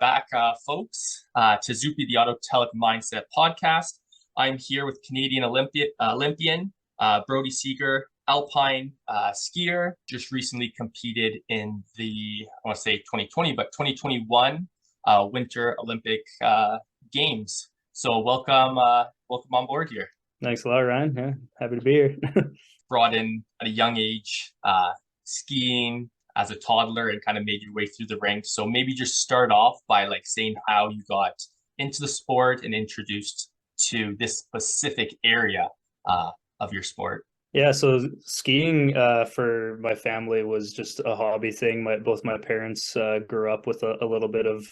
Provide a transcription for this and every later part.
back, folks, to Zupi, the Autotelic Mindset podcast. I'm here with Canadian Olympian Brodie Seger, Alpine skier, just recently competed in the, I want to say 2020, but 2021 Winter Olympic Games. So welcome on board here. Thanks a lot, Ryan. Yeah, happy to be here. Brought in at a young age, skiing as a toddler and kind of made your way through the ranks. So maybe just start off by saying how you got into the sport and introduced to this specific area of your sport. Yeah, so skiing for my family was just a hobby thing. Both my parents grew up with a little bit of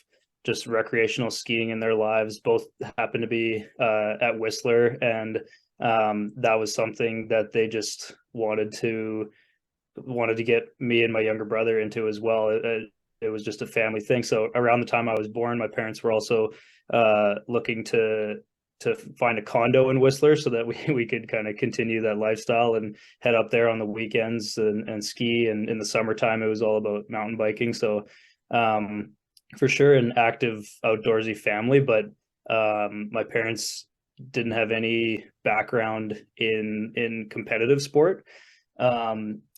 just recreational skiing in their lives. Both happened to be at Whistler, and that was something that they just wanted to get me and my younger brother into as well. It was just a family thing. So around the time I was born, my parents were also looking to find a condo in Whistler so that we could kind of continue that lifestyle and head up there on the weekends and ski. And in the summertime, it was all about mountain biking. So for sure, an active outdoorsy family, but my parents didn't have any background in competitive sport.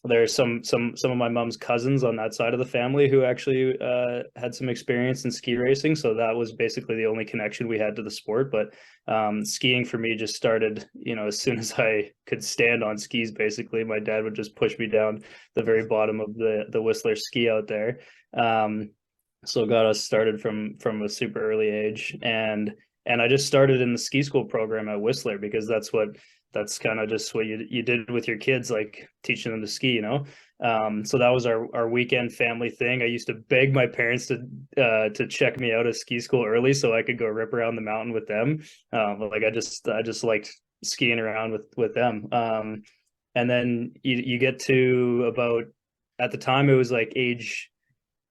There's some of my mom's cousins on that side of the family who actually had some experience in ski racing, so that was basically the only connection we had to the sport. But skiing for me just started, as soon as I could stand on skis. Basically, my dad would just push me down the very bottom of the Whistler ski out there. So got us started from a super early age, and I just started in the ski school program at Whistler because that's kind of just what you did with your kids, like teaching them to ski, So that was our weekend family thing. I used to beg my parents to check me out of ski school early so I could go rip around the mountain with them. I just liked skiing around with them. And then you get to about, at the time it was like age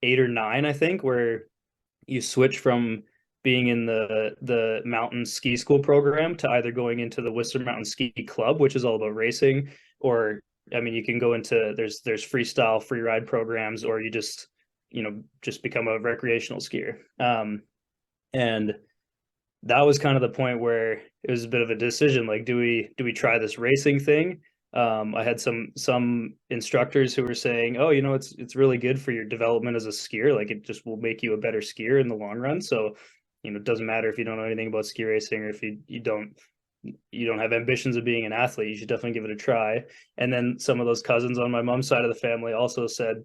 8 or 9, I think, where you switch from being in the mountain ski school program to either going into the Whistler Mountain Ski Club, which is all about racing, or you can go into there's freestyle free ride programs, or you just become a recreational skier. And that was kind of the point where it was a bit of a decision, like, do we try this racing thing? I had some instructors who were saying, oh, it's really good for your development as a skier, like it just will make you a better skier in the long run. So it doesn't matter if you don't know anything about ski racing, or if you don't have ambitions of being an athlete, you should definitely give it a try. And then some of those cousins on my mom's side of the family also said,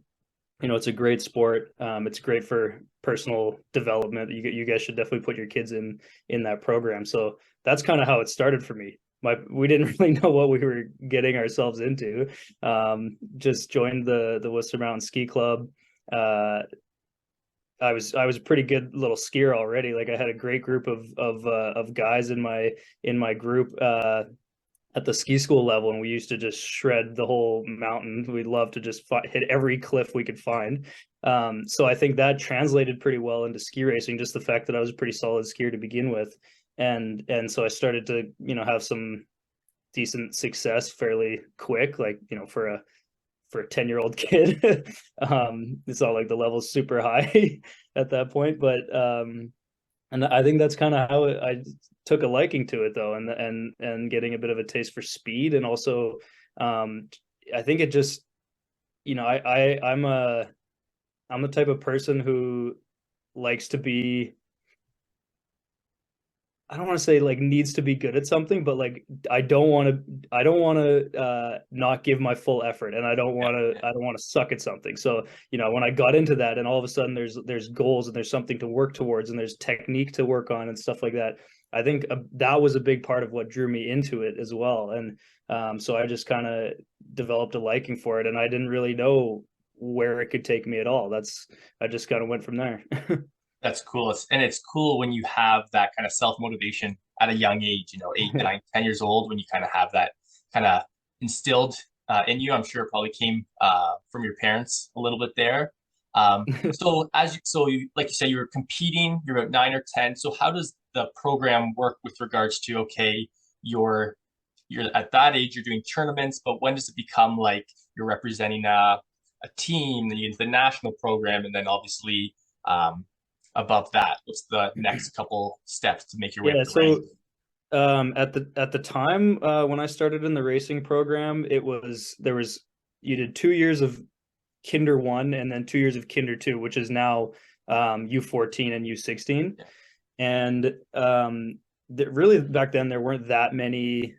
it's a great sport. It's great for personal development. You guys should definitely put your kids in that program. So that's kind of how it started for me. We didn't really know what we were getting ourselves into. Just joined the Whistler Mountain Ski Club. I was a pretty good little skier already. Like, I had a great group of guys in my group at the ski school level, and we used to just shred the whole mountain. We'd love to just hit every cliff we could find. So I think that translated pretty well into ski racing, just the fact that I was a pretty solid skier to begin with. And so I started to, have some decent success fairly quick, like, for a 10-year-old kid. It's not like the level's super high at that point, but and I think that's kind of how I took a liking to it, though, and getting a bit of a taste for speed. And also I think it just, I'm the type of person who likes to be, I don't want to say like needs to be good at something, but like I don't want to not give my full effort, and I don't want to suck at something. So when I got into that, and all of a sudden there's goals, and there's something to work towards, and there's technique to work on and stuff like that, I think that was a big part of what drew me into it as well. And so I just kind of developed a liking for it, and I didn't really know where it could take me at all. I just kind of went from there. That's cool. It's cool when you have that kind of self-motivation at a young age, 8, 9, 10 years old, when you kind of have that kind of instilled in you. I'm sure it probably came from your parents a little bit there. So like you said, you were competing, you're about 9 or 10. So how does the program work with regards to, okay, you're at that age, you're doing tournaments, but when does it become like you're representing a team, then you get into the national program, and then obviously above that? What's the next couple steps to make your way up Yeah, the rank? so at the time when I started in the racing program, it was there was you did 2 years of Kinder 1 and then 2 years of Kinder 2, which is now U14 and U16. Yeah. And really back then there weren't that many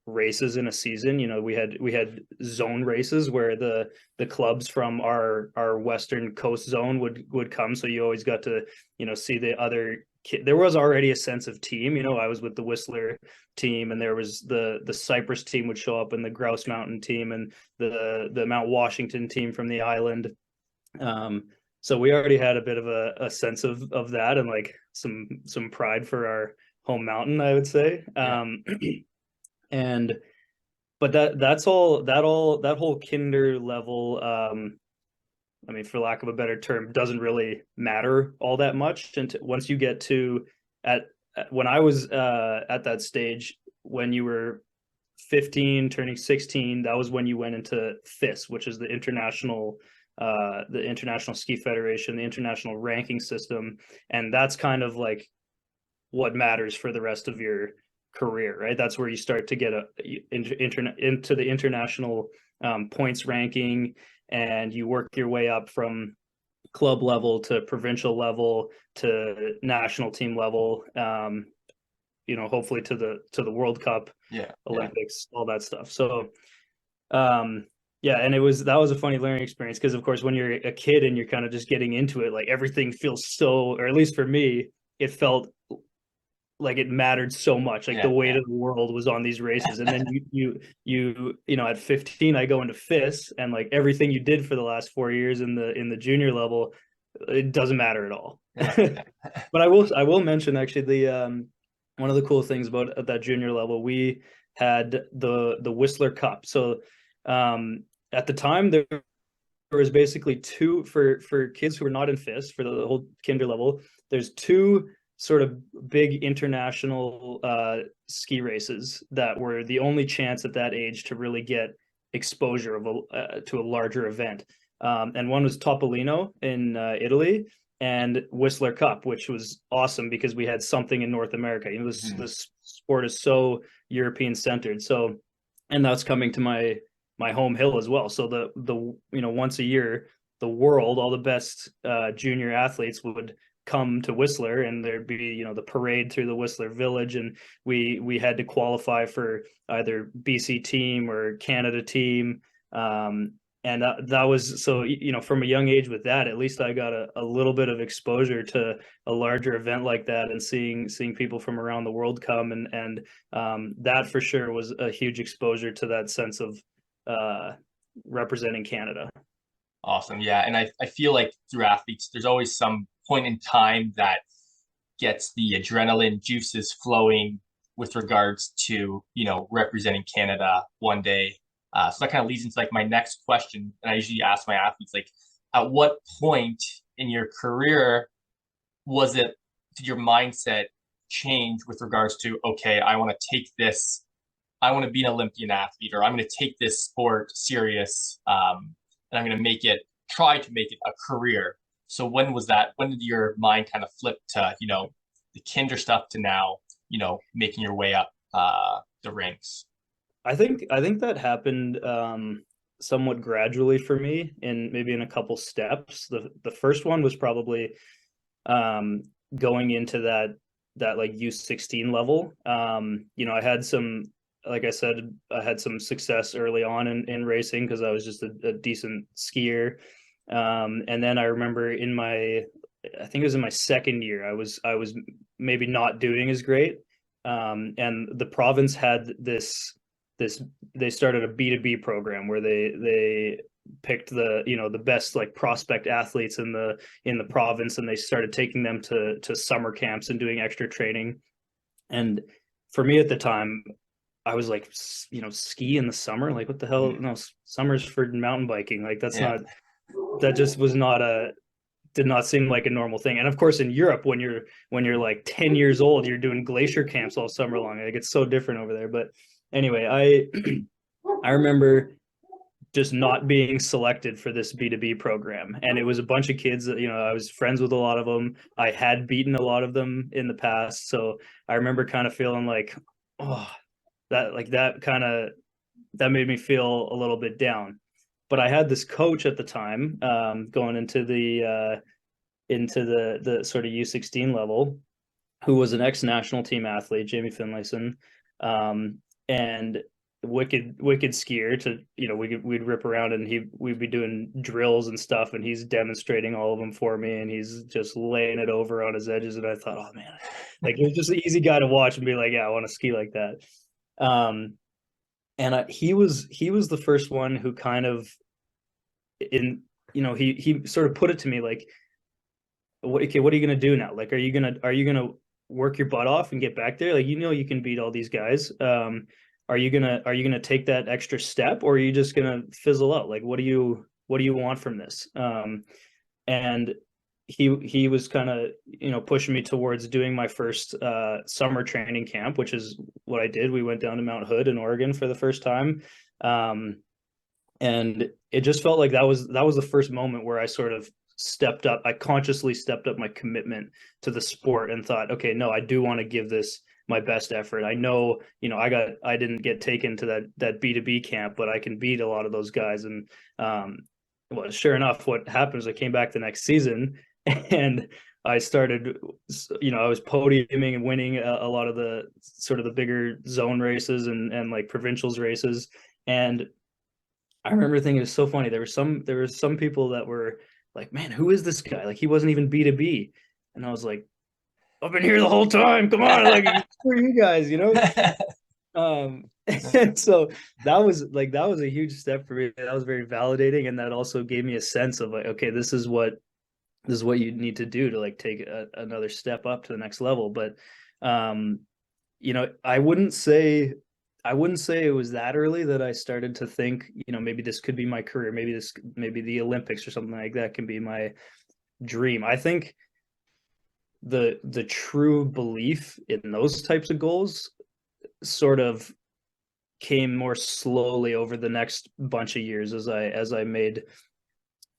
races in a season. You know, we had zone races where the clubs from our western coast zone would come, so you always got to, you know, see the other there was already a sense of team. You know, I was with the Whistler team, and there was the Cypress team would show up, and the Grouse Mountain team, and the Mount Washington team from the island. So we already had a bit of a sense of that, and like some pride for our home mountain, I would say. Yeah. And but that whole Kinder level, I mean, for lack of a better term, doesn't really matter all that much. And once you get to at when I was at that stage, when you were 15 turning 16, that was when you went into FIS, which is the International Ski Federation, the international ranking system. And that's kind of like what matters for the rest of your career, right? That's where you start to get into the international points ranking, and you work your way up from club level to provincial level to national team level, you know, hopefully to the World Cup, Yeah. Olympics, all that stuff. So yeah, and that was a funny learning experience, because of course when you're a kid and you're kind of just getting into it, like everything feels so, or at least for me, it felt like it mattered so much, like the weight of the world was on these races. And then you know, at 15 I go into FIS, and like everything you did for the last 4 years in the junior level, it doesn't matter at all. But I will mention actually the one of the cool things about at that junior level, we had the Whistler Cup. So at the time there was basically two, for kids who were not in FIS for the whole kinder level, there's two sort of big international ski races that were the only chance at that age to really get exposure to a larger event. And one was Topolino in Italy, and Whistler Cup, which was awesome because we had something in North America. You know, this sport is so European centered. So, and that's coming to my home hill as well. So the you know, once a year, the world, all the best junior athletes would come to Whistler, and there'd be, you know, the parade through the Whistler Village, and we had to qualify for either BC team or Canada team. And that was, so, you know, from a young age with that, at least I got a little bit of exposure to a larger event like that, and seeing people from around the world come, and that for sure was a huge exposure to that sense of representing Canada. Awesome. Yeah. And I feel like through athletes, there's always some point in time that gets the adrenaline juices flowing with regards to, you know, representing Canada one day. So that kind of leads into like my next question. And I usually ask my athletes, like, at what point in your career did your mindset change with regards to, okay, I want to take this, I want to be an Olympian athlete, or I'm going to take this sport serious, and I'm going to try to make it a career. So when was that? When did your mind kind of flip to, you know, the kinder stuff to now, you know, making your way up the ranks? I think that happened somewhat gradually for me, in maybe in a couple steps. The first one was probably going into that like U16 level. You know, I had some, like I said, I had some success early on in racing because I was just a decent skier. And then I remember I think it was in my second year, I was maybe not doing as great. And the province had they started a B2B program where they picked the, you know, the best like prospect athletes in the province, and they started taking them to summer camps and doing extra training. And for me at the time, I was like, you know, ski in the summer, like what the hell? No, summer's for mountain biking. Like that just was did not seem like a normal thing. And of course in Europe, when you're like 10 years old, you're doing glacier camps all summer long. Like it's so different over there. But anyway, I remember just not being selected for this B2B program. And it was a bunch of kids that, I was friends with a lot of them. I had beaten a lot of them in the past. So I remember kind of feeling like, oh, that made me feel a little bit down. But I had this coach at the time, going into the sort of U16 level, who was an ex-national team athlete, Jamie Finlayson, and wicked skier. To we'd rip around and we'd be doing drills and stuff, and he's demonstrating all of them for me, and he's just laying it over on his edges. And I thought, oh man, like it was just an easy guy to watch and be like, yeah, I want to ski like that. And he was the first one who kind of he sort of put it to me like, okay, what are you gonna do now? Like, are you gonna work your butt off and get back there? Like, you can beat all these guys. Are you gonna take that extra step, or are you just gonna fizzle out? Like, what do you want from this? And he was kind of pushing me towards doing my first summer training camp, which is what I did. We went down to Mount Hood in Oregon for the first time, and it just felt like that was the first moment where I sort of stepped up. I consciously stepped up my commitment to the sport and thought, okay, no, I do want to give this my best effort. I know, I didn't get taken to that B2B camp, but I can beat a lot of those guys. And well, sure enough, what happened is I came back the next season and I started, I was podiuming and winning a lot of the sort of the bigger zone races and like provincials races. And I remember thinking it was so funny. There were some people that were like, man, who is this guy? Like, he wasn't even B2B. And I was like, I've been here the whole time. Come on, like, screw you guys, and so that was a huge step for me. That was very validating, and that also gave me a sense of like, okay, this is what you need to do to like take another step up to the next level. But I wouldn't say it was that early that I started to think, maybe this could be my career. Maybe the Olympics or something like that can be my dream. I think the true belief in those types of goals sort of came more slowly over the next bunch of years as I made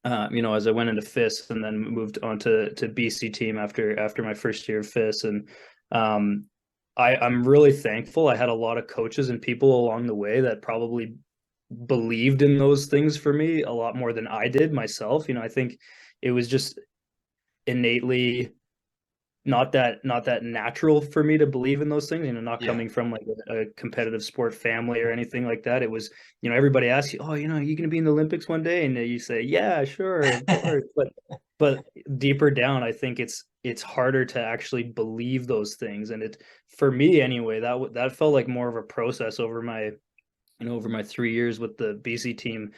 as I went into FIS and then moved on to BC team after my first year of FIS. And I'm really thankful. I had a lot of coaches and people along the way that probably believed in those things for me a lot more than I did myself. I think it was just innately not that natural for me to believe in those things, not coming from like a competitive sport family or anything like that. It was, everybody asks you, oh, you going to be in the Olympics one day? And you say, yeah, sure, of course. But deeper down, I think it's harder to actually believe those things. And for me anyway, that felt like more of a process over my 3 years with the BC team,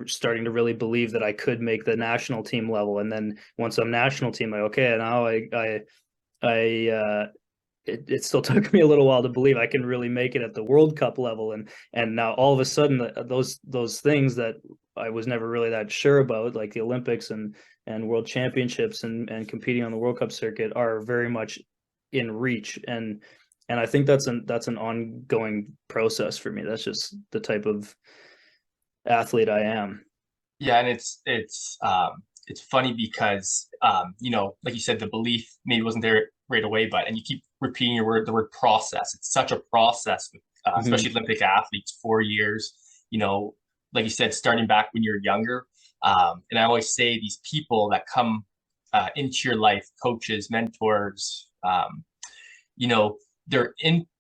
starting to really believe that I could make the national team level. And then once I'm national team, like, okay, now it still took me a little while to believe I can really make it at the World Cup level. And now all of a sudden those things that I was never really that sure about, like the Olympics and World Championships and competing on the World Cup circuit, are very much in reach. And I think that's an ongoing process for me. That's just the type of athlete I am. Yeah, and it's funny because like you said, the belief maybe wasn't there right away, and you keep repeating the word process. It's such a process with especially Olympic athletes, 4 years, like you said, starting back when you're younger. And I always say these people that come into your life, coaches, mentors, they're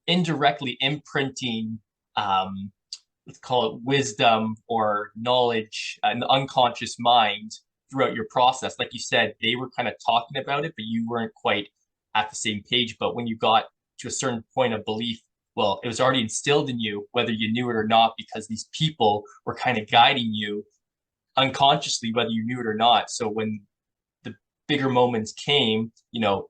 indirectly imprinting, let's call it wisdom or knowledge in the unconscious mind throughout your process. Like you said, they were kind of talking about it, but you weren't quite at the same page. But when you got to a certain point of belief, well, it was already instilled in you, whether you knew it or not, because these people were kind of guiding you unconsciously, whether you knew it or not. So when bigger moments came,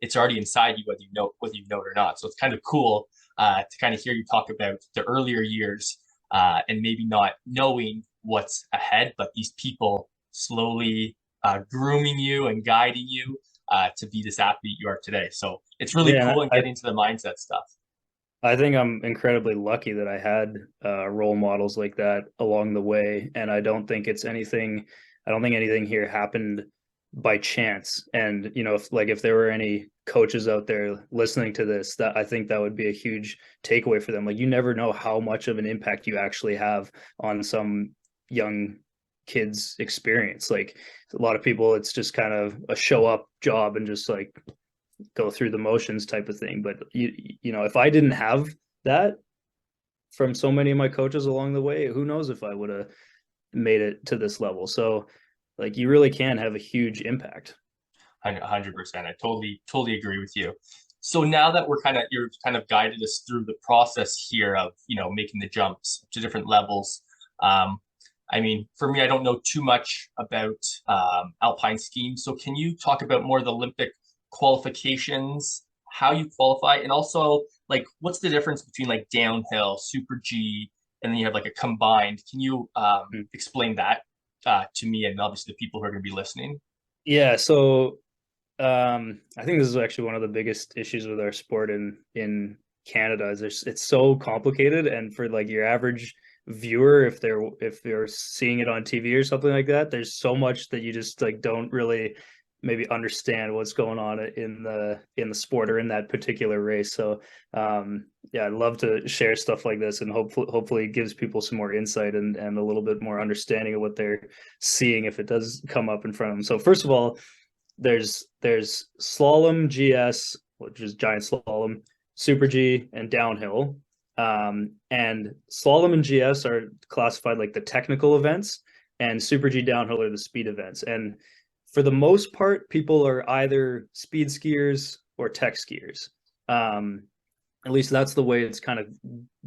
it's already inside you, whether you know it or not. So it's kind of cool to kind of hear you talk about the earlier years and maybe not knowing what's ahead, but these people slowly grooming you and guiding you to be this athlete you are today. So it's really cool and getting into the mindset stuff. I think I'm incredibly lucky that I had role models like that along the way, and I don't think anything here happened by chance. And if there were any coaches out there listening to this, that I think that would be a huge takeaway for them. Like, you never know how much of an impact you actually have on some young kids' experience. Like, a lot of people, it's just kind of a show up job and just like go through the motions type of thing. But if I didn't have that from so many of my coaches along the way, who knows if I would have made it to this level. So like, you really can have a huge impact. 100%. I totally agree with you. So now that you're kind of guided us through the process here of, making the jumps to different levels. I mean, for me, I don't know too much about alpine skiing. So can you talk about more of the Olympic qualifications, how you qualify, and also like what's the difference between like downhill, super G, and then you have like a combined? Can you explain that to me and obviously the people who are going to be listening? Yeah, so I think this is actually one of the biggest issues with our sport in Canada is it's so complicated, and for like your average viewer, if they're seeing it on TV or something like that, there's so much that you just like don't really maybe understand what's going on in the sport or in that particular race. So yeah, I'd love to share stuff like this, and hopefully it gives people some more insight and a little bit more understanding of what they're seeing if it does come up in front of them. So first of all, there's slalom GS, which is giant slalom, super G, and downhill. And slalom and GS are classified like the technical events, and super G downhill are the speed events. And for the most part, people are either speed skiers or tech skiers. At least that's the way it's kind of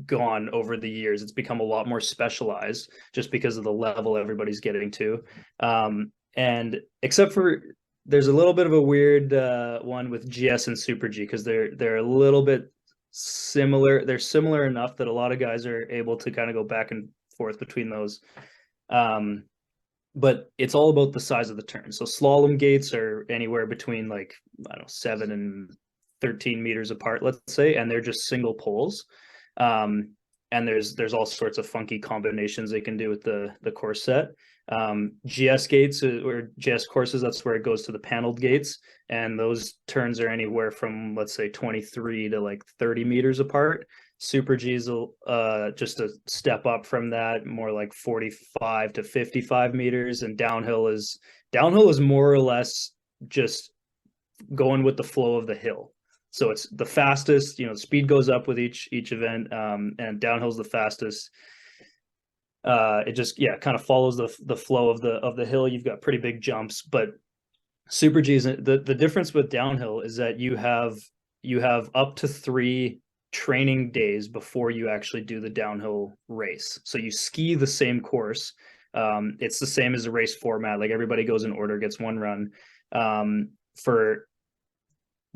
gone over the years. It's become a lot more specialized just because of the level everybody's getting to. And except for there's a little bit of a weird one with GS and Super G because they're a little bit similar. They're similar enough that a lot of guys are able to kind of go back and forth between those. But it's all about the size of the turn. So slalom gates are anywhere between like, I don't know, 7 and 13 meters apart, let's say, and they're just single poles. And there's all sorts of funky combinations they can do with the course set. GS gates or GS courses, that's where it goes to the paneled gates, and those turns are anywhere from, let's say, 23 to like 30 meters apart. Super G's just a step up from that, more like 45 to 55 meters, and downhill is more or less just going with the flow of the hill. So it's the fastest, speed goes up with each event, and downhill's the fastest. It just kind of follows the flow of the hill. You've got pretty big jumps, but super G's, the difference with downhill is that you have up to 3 training days before you actually do the downhill race. So you ski the same course. It's the same as a race format. Like, everybody goes in order, gets one run. For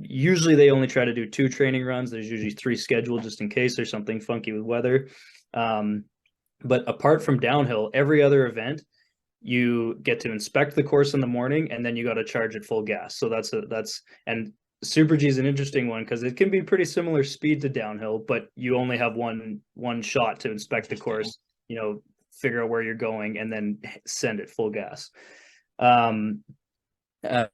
usually they only try to do 2 training runs. There's usually 3 scheduled just in case there's something funky with weather. But apart from downhill, every other event, you get to inspect the course in the morning, and then you got to charge at full gas. So and Super G is an interesting one because it can be pretty similar speed to downhill, but you only have one shot to inspect the course, figure out where you're going, and then send it full gas. On the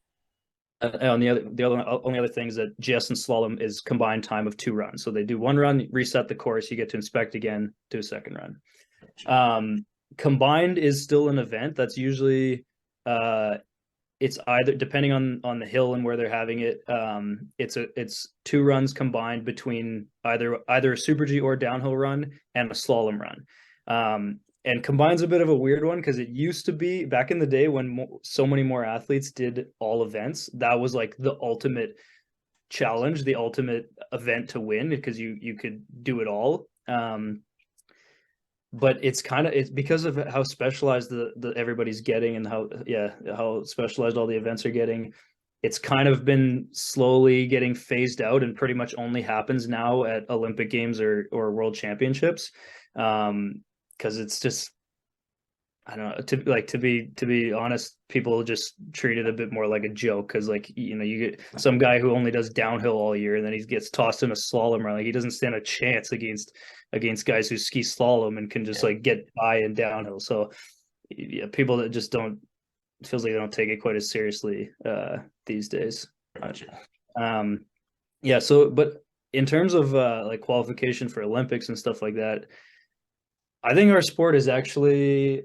only other thing is that GS and slalom is combined time of 2 runs. So they do 1 run, reset the course, you get to inspect again, do a second run. Combined is still an event that's usually it's either, depending on the hill and where they're having it, it's 2 runs combined between either a super G or downhill run and a slalom run. And combine's a bit of a weird one because it used to be back in the day when so many more athletes did all events. That was like the ultimate challenge, the ultimate event to win, because you could do it all. But it's because of how specialized the everybody's getting, and how specialized all the events are getting. It's kind of been slowly getting phased out, and pretty much only happens now at Olympic Games or World Championships. Because it's just, I don't know, to be honest, people just treat it a bit more like a joke because, like, you get some guy who only does downhill all year and then he gets tossed in a slalom run. Like, he doesn't stand a chance against guys who ski slalom and can just Yeah, like get by in downhill. So yeah, people that just don't, it feels like they don't take it quite as seriously these days. gotcha. Um, yeah. So, but in terms of like qualification for Olympics and stuff like that, I think our sport is actually,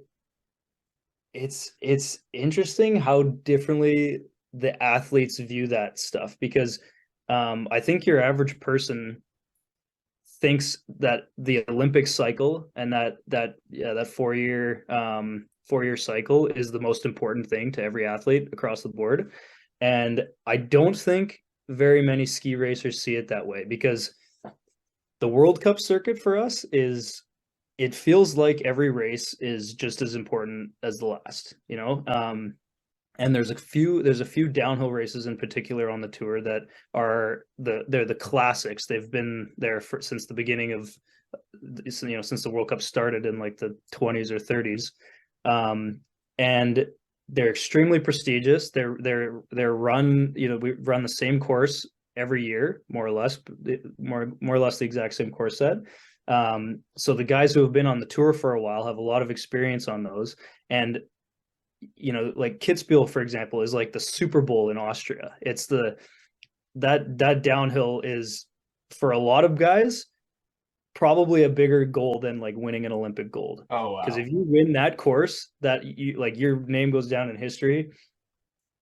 it's interesting how differently the athletes view that stuff because I think your average person thinks that the Olympic cycle and that 4 year cycle is the most important thing to every athlete across the board. And I don't think very many ski racers see it that way because the World Cup circuit for us is, it feels like every race is just as important as the last, and there's a few downhill races in particular on the tour that they're the classics. They've been there since the beginning of, since the World Cup started in like the 20s or 30s, and they're extremely prestigious. They're run. We run the same course every year, more or less, more or less the exact same course set. So the guys who have been on the tour for a while have a lot of experience on those, and like Kitzbühel, for example, is like the Super Bowl in Austria. It's that downhill is, for a lot of guys, probably a bigger goal than like winning an Olympic gold. Oh Because wow. if you win that course, that you like, your name goes down in history.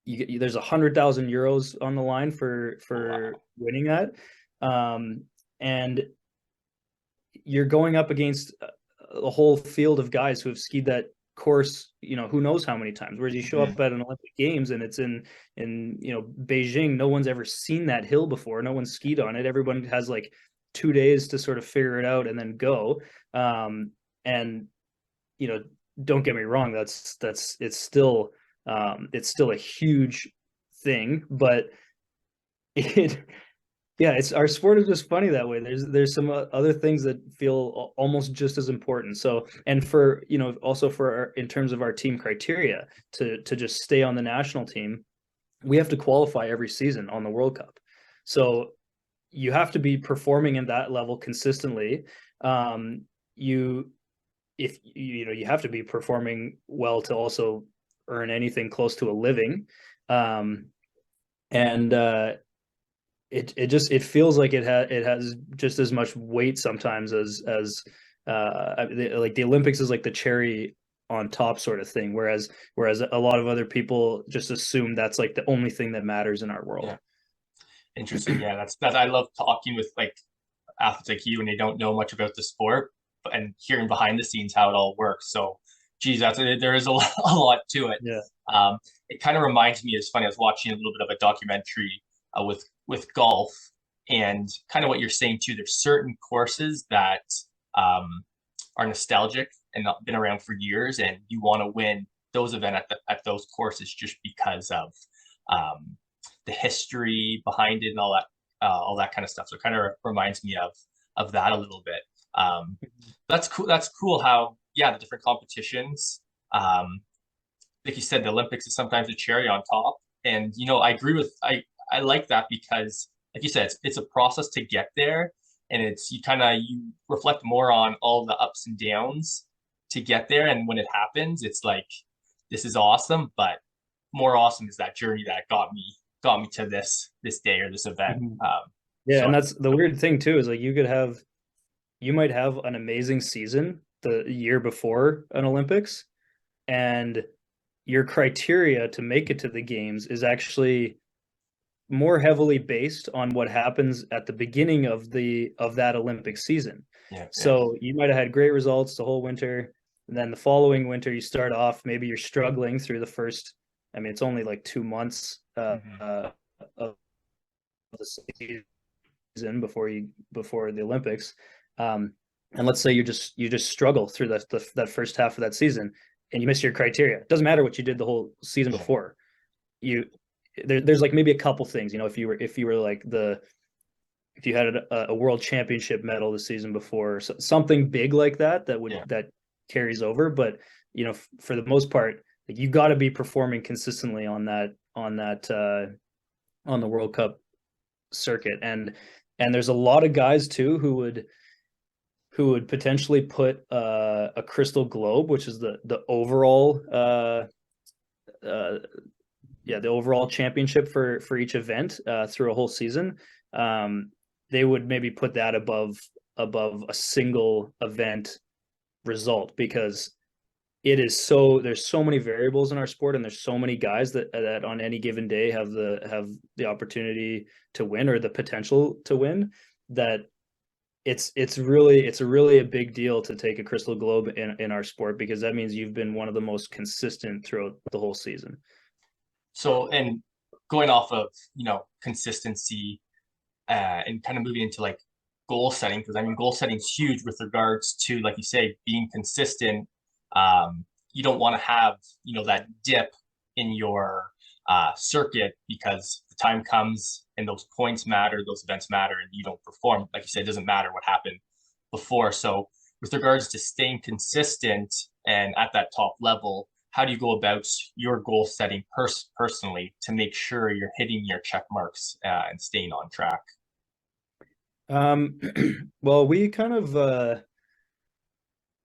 There's 100,000 euros on the line for Oh for wow. winning that, and you're going up against a whole field of guys who have skied that course, who knows how many times. Whereas you show Hmm. up at an Olympic Games and it's in Beijing, no one's ever seen that hill before. No one's skied on it. Everyone has like 2 days to sort of figure it out and then go. And you know, don't get me wrong, it's still a huge thing, but it yeah, it's, our sport is just funny that way. There's some other things that feel almost just as important. So, and for, also for in terms of our team criteria to just stay on the national team, we have to qualify every season on the World Cup. So you have to be performing in that level consistently. You if you have to be performing well to also earn anything close to a living. And it feels like it has just as much weight sometimes like the Olympics is like the cherry on top sort of thing, whereas a lot of other people just assume that's like the only thing that matters in our world. Yeah. Interesting. Yeah, that's I love talking with like athletes like you and they don't know much about the sport and hearing behind the scenes how it all works. So, geez, there is a lot to it. Yeah. It kind of reminds me. It's funny. I was watching a little bit of a documentary with golf and kind of what you're saying too. There's certain courses that um, are nostalgic and not been around for years, and you want to win those events at those courses just because of um, the history behind it and all that kind of stuff. So it kind of reminds me of that a little bit. That's cool. That's cool. How yeah, the different competitions. Um, like you said, the Olympics is sometimes a cherry on top, and I agree with I like that because, like you said, it's a process to get there, and it's you reflect more on all the ups and downs to get there, and when it happens, it's like this is awesome, but more awesome is that journey that got me to this day or this event. Mhm. Yeah, So and that's the weird thing too, is like you might have an amazing season the year before an Olympics, and your criteria to make it to the games is actually more heavily based on what happens at the beginning of that Olympic season. yeah, yeah. So you might have had great results the whole winter, and then the following winter you start off, maybe you're struggling through the first, I mean, it's only like 2 months Hmm. of the season before the Olympics. And let's say you just struggle through that first half of that season and you miss your criteria. It doesn't matter what you did the whole season Yeah. before. You there's like maybe a couple things, if you were like if you had a world championship medal the season before, so something big like that Yeah. that carries over. But for the most part, like, you got to be performing consistently on the World Cup circuit. And there's a lot of guys too who would potentially put a crystal globe, which is the overall the overall championship for each event through a whole season. They would maybe put that above a single event result, because there's so many variables in our sport, and there's so many guys that on any given day have the opportunity to win, or the potential to win, that it's really a big deal to take a crystal globe in our sport, because that means you've been one of the most consistent throughout the whole season. So, and going off of, consistency, and kind of moving into like goal setting, because I mean, goal setting is huge with regards to, like you say, being consistent. You don't want to have, that dip in your circuit, because the time comes and those points matter, those events matter, and you don't perform. Like you said, it doesn't matter what happened before. So, with regards to staying consistent and at that top level, how do you go about your goal setting personally to make sure you're hitting your check marks and staying on track? Well, we kind of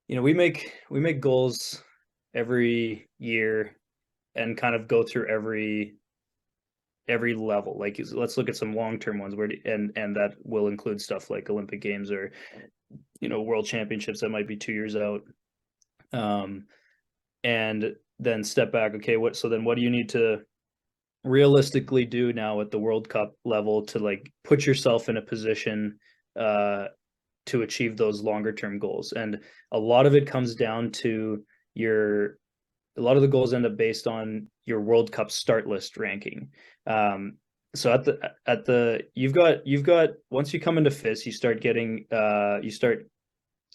we make goals every year, and kind of go through every level. Like, let's look at some long-term ones and that will include stuff like Olympic Games, or world championships that might be 2 years out. And then step back. Okay, what do you need to realistically do now at the World Cup level to, like, put yourself in a position to achieve those longer term goals? And a lot of it comes down to a lot of the goals end up based on your World Cup start list ranking. So you've got once you come into FIS, you start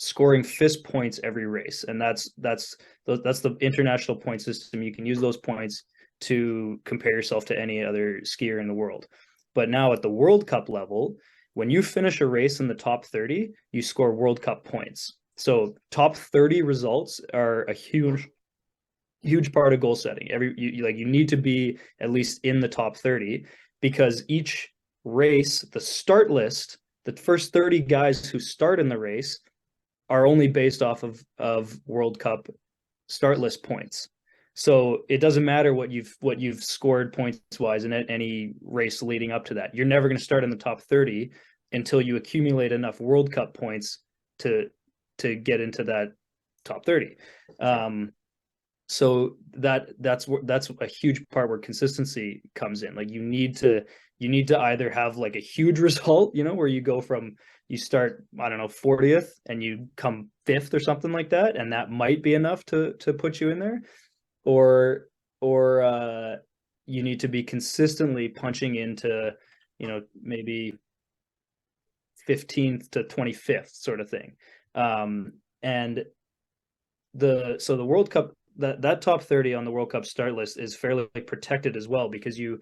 scoring FIS points every race, and that's the international point system. You can use those points to compare yourself to any other skier in the world. But now at the World Cup level, when you finish a race in the top 30, you score World Cup points. So top 30 results are a huge part of goal setting. You need to be at least in the top 30, because each race, the start list, the first 30 guys who start in the race are only based off of World Cup start list points. So it doesn't matter what you've scored points wise in any race leading up to that. You're never going to start in the top 30 until you accumulate enough World Cup points to get into that top 30. So that's a huge part where consistency comes in. Like, you need to either have like a huge result, where you start, I don't know, 40th and you come 5th or something like that, and that might be enough to put you in there, or you need to be consistently punching into, maybe 15th to 25th sort of thing. And the World Cup, that top 30 on the World Cup start list is fairly protected as well, because you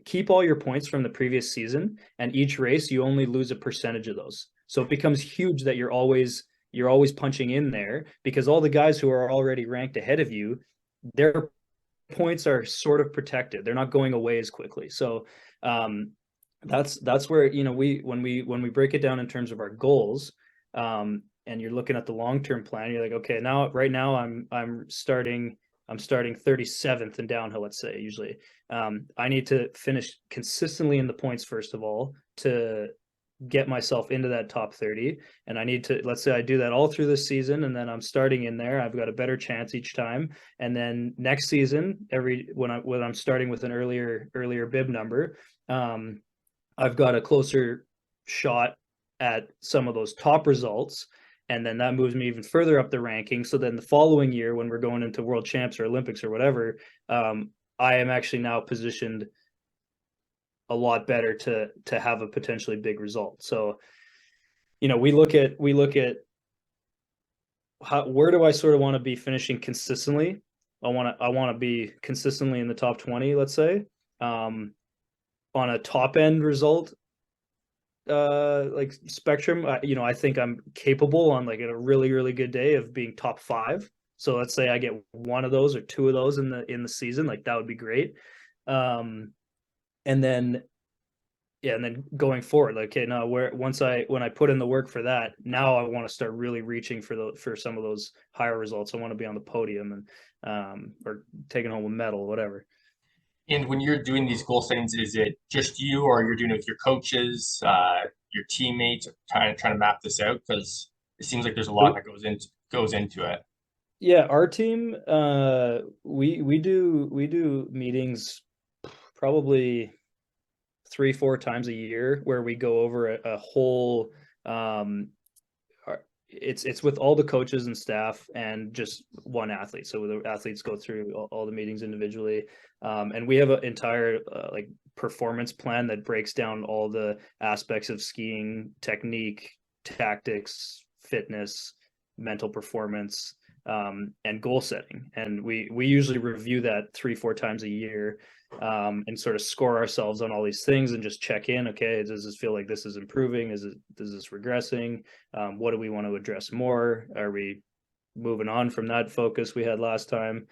keep all your points from the previous season, and each race you only lose a percentage of those. So it becomes huge that you're always punching in there, because all the guys who are already ranked ahead of you, their points are sort of protected. They're not going away as quickly. So that's where, when we break it down in terms of our goals, and you're looking at the long-term plan, you're like, okay, right now I'm starting 37th in downhill, let's say. Usually I need to finish consistently in the points first of all to get myself into that top 30, and I need to, let's say I do that all through this season, and then I'm starting in there, I've got a better chance each time. And then next season, when I'm starting with an earlier bib number, I've got a closer shot at some of those top results, and then that moves me even further up the ranking. So then the following year, when we're going into World Champs or Olympics or whatever, I am actually now positioned a lot better to have a potentially big result. So, we look at where do I sort of want to be finishing consistently? I want to be consistently in the top 20, let's say. On a top end result, like spectrum. I think I'm capable on like a really, really good day of being top 5. So let's say I get one of those or two of those in the season, like that would be great. And then yeah, and then going forward, like, okay, now when I put in the work for that, now I want to start really reaching for some of those higher results. I want to be on the podium and or taking home a medal, whatever. And when you're doing these goal settings, is it just you, or you're doing it with your coaches, your teammates, trying to map this out? Because it seems like there's a lot that goes into it. Yeah, our team, we do meetings probably 3-4 times a year where we go over a whole it's with all the coaches and staff and just one athlete. So the athletes go through all the meetings individually, and we have an entire like performance plan that breaks down all the aspects of skiing: technique, tactics, fitness, mental performance, and goal setting. And we usually review that 3-4 times a year, and sort of score ourselves on all these things and just check in. Okay, does this feel like this is improving? Does this regressing? What do we want to address more? Are we moving on from that focus we had last time?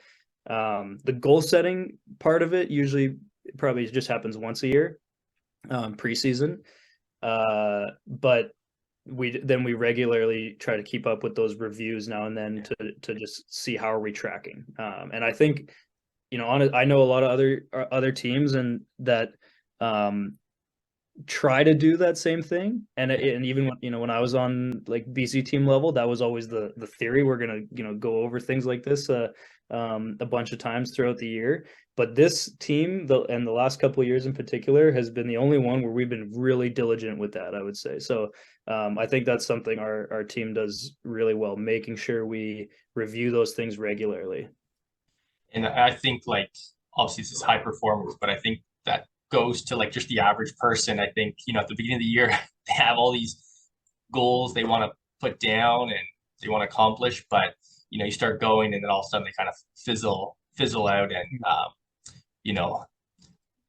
The goal setting part of it usually probably just happens once a year, preseason. But we regularly try to keep up with those reviews now and then to just see how are we tracking. And I think, I know a lot of other teams and that try to do that same thing. And even when I was on like BC team level, that was always the theory. We're gonna go over things like this a bunch of times throughout the year. But this team, and the last couple of years in particular, has been the only one where we've been really diligent with that, I would say. So I think that's something our team does really well, making sure we review those things regularly. And I think like obviously this is high performance, but I think that goes to like just the average person. I think, at the beginning of the year, they have all these goals they want to put down and they want to accomplish, but you start going and then all of a sudden they kind of fizzle out and you know,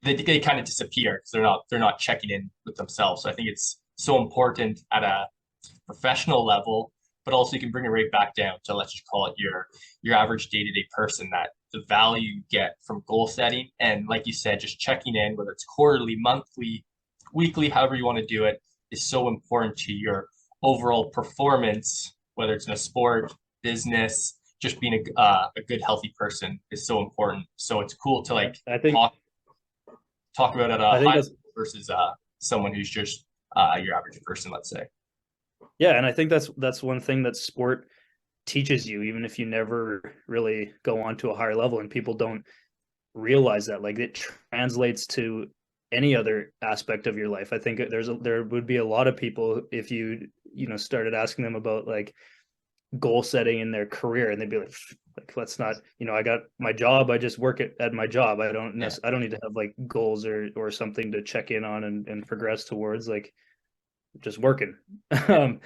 they kind of disappear because they're not checking in with themselves. So I think it's so important at a professional level, but also you can bring it right back down to, let's just call it your average day-to-day person, that the value you get from goal setting and, like you said, just checking in, whether it's quarterly, monthly, weekly, however you want to do it, is so important to your overall performance, whether it's in a sport, business, just being a good healthy person is so important. So it's cool to like I think talk about it at a I think high that's level versus someone who's just your average person, let's say. yeah, and I think that's one thing that sport teaches you, even if you never really go on to a higher level, and people don't realize that. Like, it translates to any other aspect of your life. I think there would be a lot of people if you started asking them about like goal setting in their career, and they'd be like, let's not, I got my job, I just work at my job. I don't need to have like goals or something to check in on and progress towards, like just working. Yeah.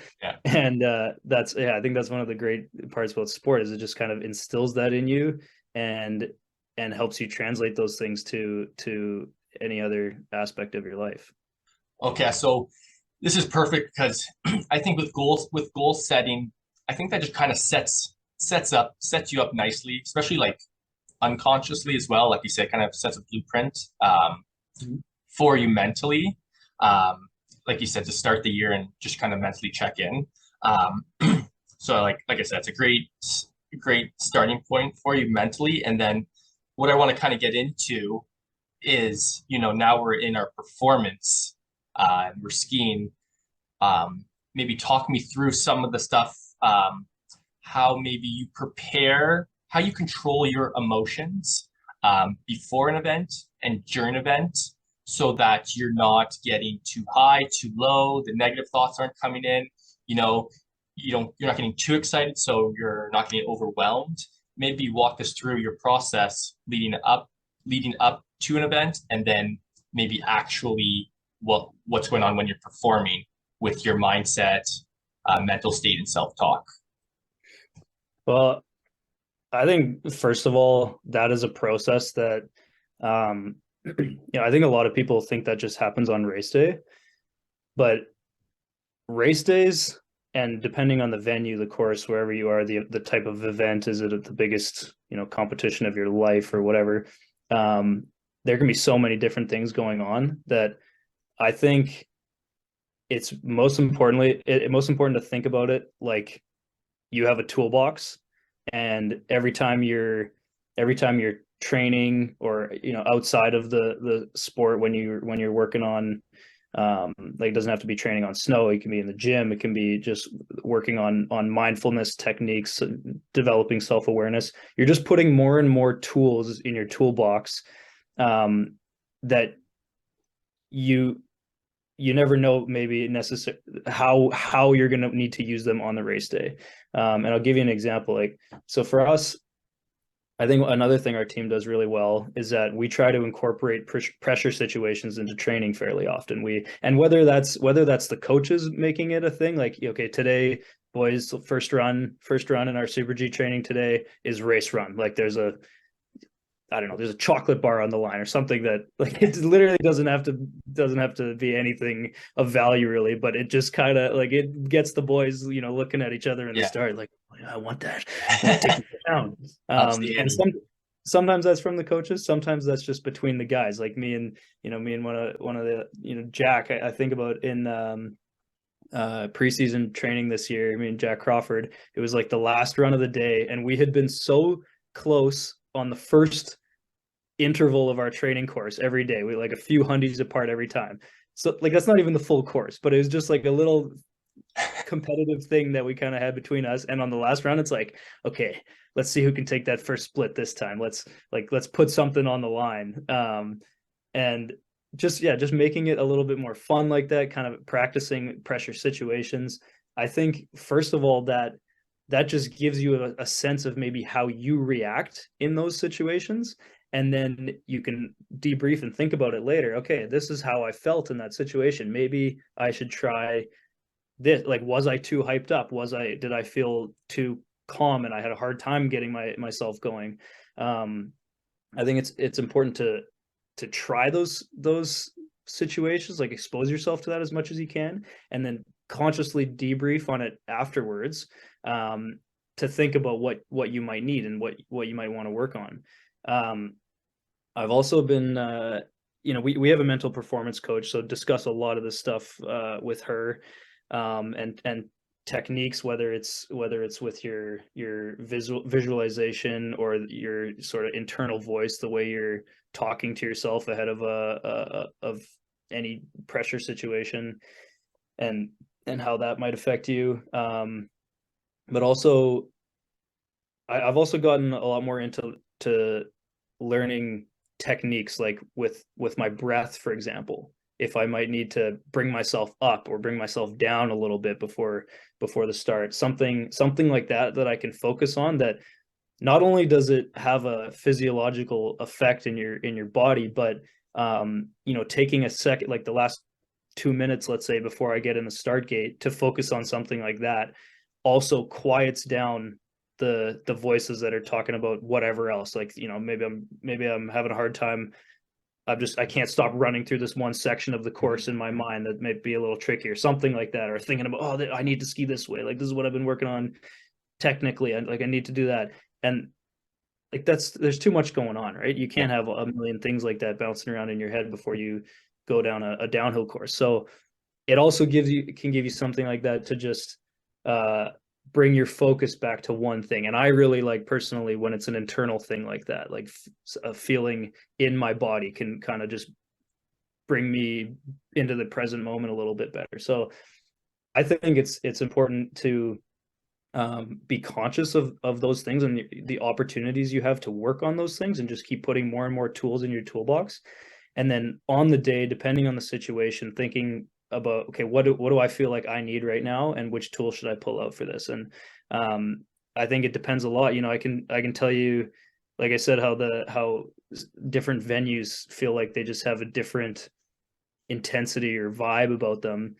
And that's, yeah, I think that's one of the great parts about sport, is it just kind of instills that in you and helps you translate those things to any other aspect of your life. Okay, so this is perfect because I think with goal setting, I think that just kind of sets you up nicely, especially like unconsciously as well. Like you said, kind of sets a blueprint Mhm. for you mentally. Like you said, to start the year and just kind of mentally check in. Um, so like I said, it's a great starting point for you mentally. And then what I want to kind of get into is, now we're in our performance, and we're skiing. Maybe talk me through some of the stuff, how maybe you prepare, how you control your emotions before an event and during an event, so that you're not getting too high, too low, the negative thoughts aren't coming in. You know, you're not getting too excited, so you're not getting overwhelmed. Maybe walk us through your process leading up to an event, and then maybe actually what's going on when you're performing with your mindset, mental state, and self-talk. Well, I think first of all, that is a process that, I think a lot of people think that just happens on race day, but Race days, and depending on the venue, the course, wherever you are, the type of event, is it the biggest, competition of your life or whatever? There can be so many different things going on that I think it's most important to think about it like you have a toolbox, and every time you're training, or outside of the sport, when you're working on, like, it doesn't have to be training on snow, it can be in the gym, it can be just working on mindfulness techniques, developing self-awareness. You're just putting more and more tools in your toolbox, that you you never know, maybe necessary, how you're going to need to use them on the race day. And I'll give you an example. Like, so for us, I think another thing our team does really well is that we try to incorporate pressure situations into training fairly often. And whether that's the coaches making it a thing, like, okay, today, boys, first run in our Super G training today is race run. Like, I don't know, there's a chocolate bar on the line or something, that, like, it literally doesn't have to be anything of value, really, but it just kind of, like, it gets the boys, looking at each other in the Yeah. start, like, I want that. I want to take it down. And Outstanding. sometimes that's from the coaches, sometimes that's just between the guys, like me and one of the, Jack, I think about in preseason training this year. I mean, Jack Crawford, it was like the last run of the day, and we had been so close on the first interval of our training course every day. We like a few hundies apart every time. So, like, that's not even the full course, but it was just like a little competitive thing that we kind of had between us. And on the last round, it's like, okay, let's see who can take that first split this time. Let's put something on the line. And just making it a little bit more fun, like that, kind of practicing pressure situations. I think, first of all, that just gives you a sense of maybe how you react in those situations, and then you can debrief and think about it later. Okay, this is how I felt in that situation, maybe I should try this. Like, was I too hyped up? Did I feel too calm and I had a hard time getting myself going? I think it's important to try those situations, like, expose yourself to that as much as you can, and then consciously debrief on it afterwards, to think about what you might need and what you might want to work on. I've also been, we have a mental performance coach, so discuss a lot of this stuff with her, and techniques, whether it's with your visualization, or your sort of internal voice, the way you're talking to yourself ahead of of any pressure situation, and how that might affect you. But also, I've also gotten a lot more into learning techniques, like with my breath, for example. If I might need to bring myself up or bring myself down a little bit before the start, something like that I can focus on, that not only does it have a physiological effect in your body, but taking a second, like the last 2 minutes, let's say, before I get in the start gate, to focus on something like that, also quiets down the voices that are talking about whatever else. Like, maybe I'm having a hard time. I can't stop running through this one section of the course in my mind that may be a little tricky, or something like that, or thinking about, oh, I need to ski this way. Like, this is what I've been working on technically, and, like, I need to do that. And, like, there's too much going on, right? You Yeah. can't have a million things like that bouncing around in your head before you go down a downhill course. So it also can give you something like that to just uh bring your focus back to one thing. And I really like, personally, when it's an internal thing like that, like a feeling in my body can kind of just bring me into the present moment a little bit better. So I think it's important to be conscious of those things, and the opportunities you have to work on those things, and just keep putting more and more tools in your toolbox. And then on the day, depending on the situation, thinking about, okay, what do I feel like I need right now, and which tool should I pull out for this? And I think it depends a lot. I can tell you, like I said, how different venues feel like they just have a different intensity or vibe about them.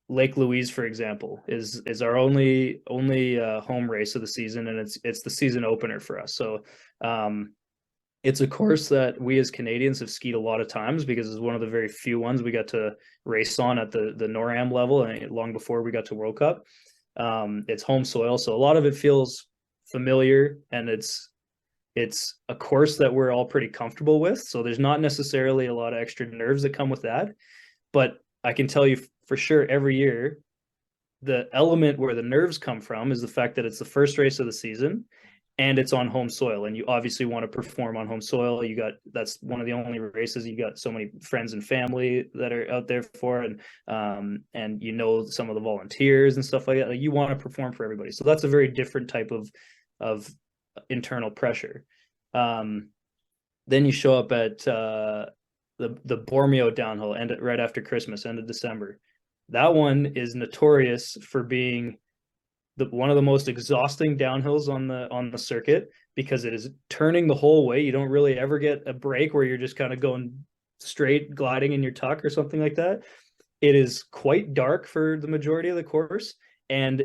Lake Louise, for example, is our only home race of the season, and it's the season opener for us. So It's a course that we as Canadians have skied a lot of times because it's one of the very few ones we got to race on at the NORAM level, and long before we got to World Cup. It's home soil, so a lot of it feels familiar, and it's a course that we're all pretty comfortable with. So there's not necessarily a lot of extra nerves that come with that. But I can tell you for sure every year, the element where the nerves come from is the fact that it's the first race of the season and it's on home soil, and you obviously want to perform on home soil. You got, that's one of the only races you got so many friends and family that are out there for, and you know some of the volunteers and stuff like that. Like, you want to perform for everybody, so that's a very different type of internal pressure. Then you show up at the Bormio downhill, and right after Christmas, end of December. That one is notorious for being one of the most exhausting downhills on the circuit, because it is turning the whole way. You don't really ever get a break where you're just kind of going straight, gliding in your tuck or something like that. It is quite dark for the majority of the course and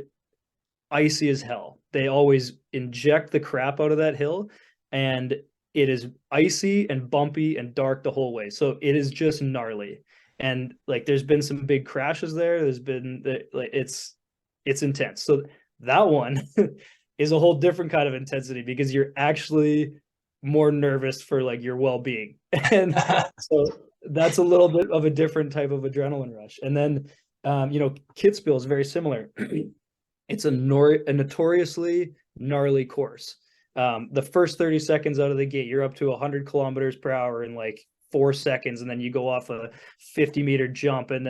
icy as hell. They always inject the crap out of that hill, and it is icy and bumpy and dark the whole way. So it is just gnarly. And like, there's been some big crashes there. There's been like, it's intense. So that one is a whole different kind of intensity, because you're actually more nervous for like your well-being. And so that's a little bit of a different type of adrenaline rush. And then Kitzbühel is very similar. It's a notoriously gnarly course. The first 30 seconds out of the gate, you're up to 100 kilometers per hour in like 4 seconds, and then you go off a 50-meter jump, and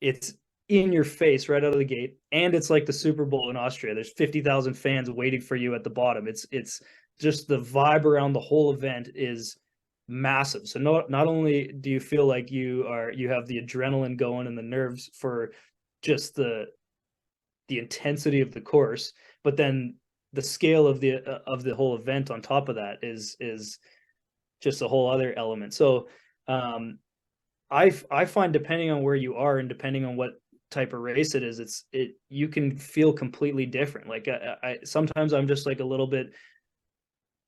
it's in your face right out of the gate. And it's like the Super Bowl in Austria. There's 50,000 fans waiting for you at the bottom. It's just, the vibe around the whole event is massive. So not only do you feel like you have the adrenaline going and the nerves for just the intensity of the course, but then the scale of the whole event on top of that is just a whole other element. So I find, depending on where you are and depending on what type of race it is, you can feel completely different. Like I sometimes I'm just like a little bit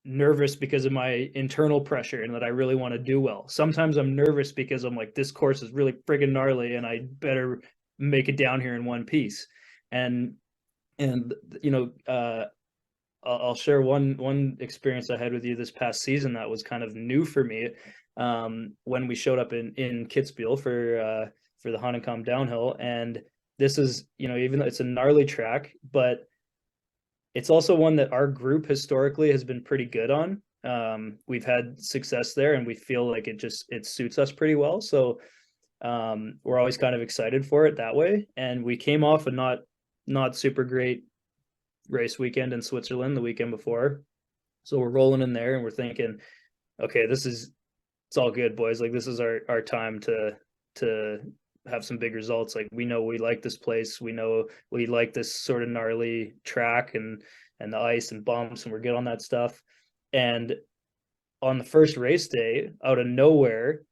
nervous because of my internal pressure and that I really want to do well. Sometimes I'm nervous because I'm like, this course is really friggin' gnarly and I better make it down here in one piece. And I'll share one experience I had with you this past season that was kind of new for me. When we showed up in Kitzbühel for the Hahnenkamm downhill, and this is, even though it's a gnarly track, but it's also one that our group historically has been pretty good on. We've had success there, and we feel like it suits us pretty well. So we're always kind of excited for it that way. And we came off a not super great race weekend in Switzerland the weekend before. So we're rolling in there and we're thinking, okay, it's all good, boys. Like, this is our time to have some big results. Like, we know we like this place. We know we like this sort of gnarly track and the ice and bumps, and we're good on that stuff. And on the first race day, out of nowhere,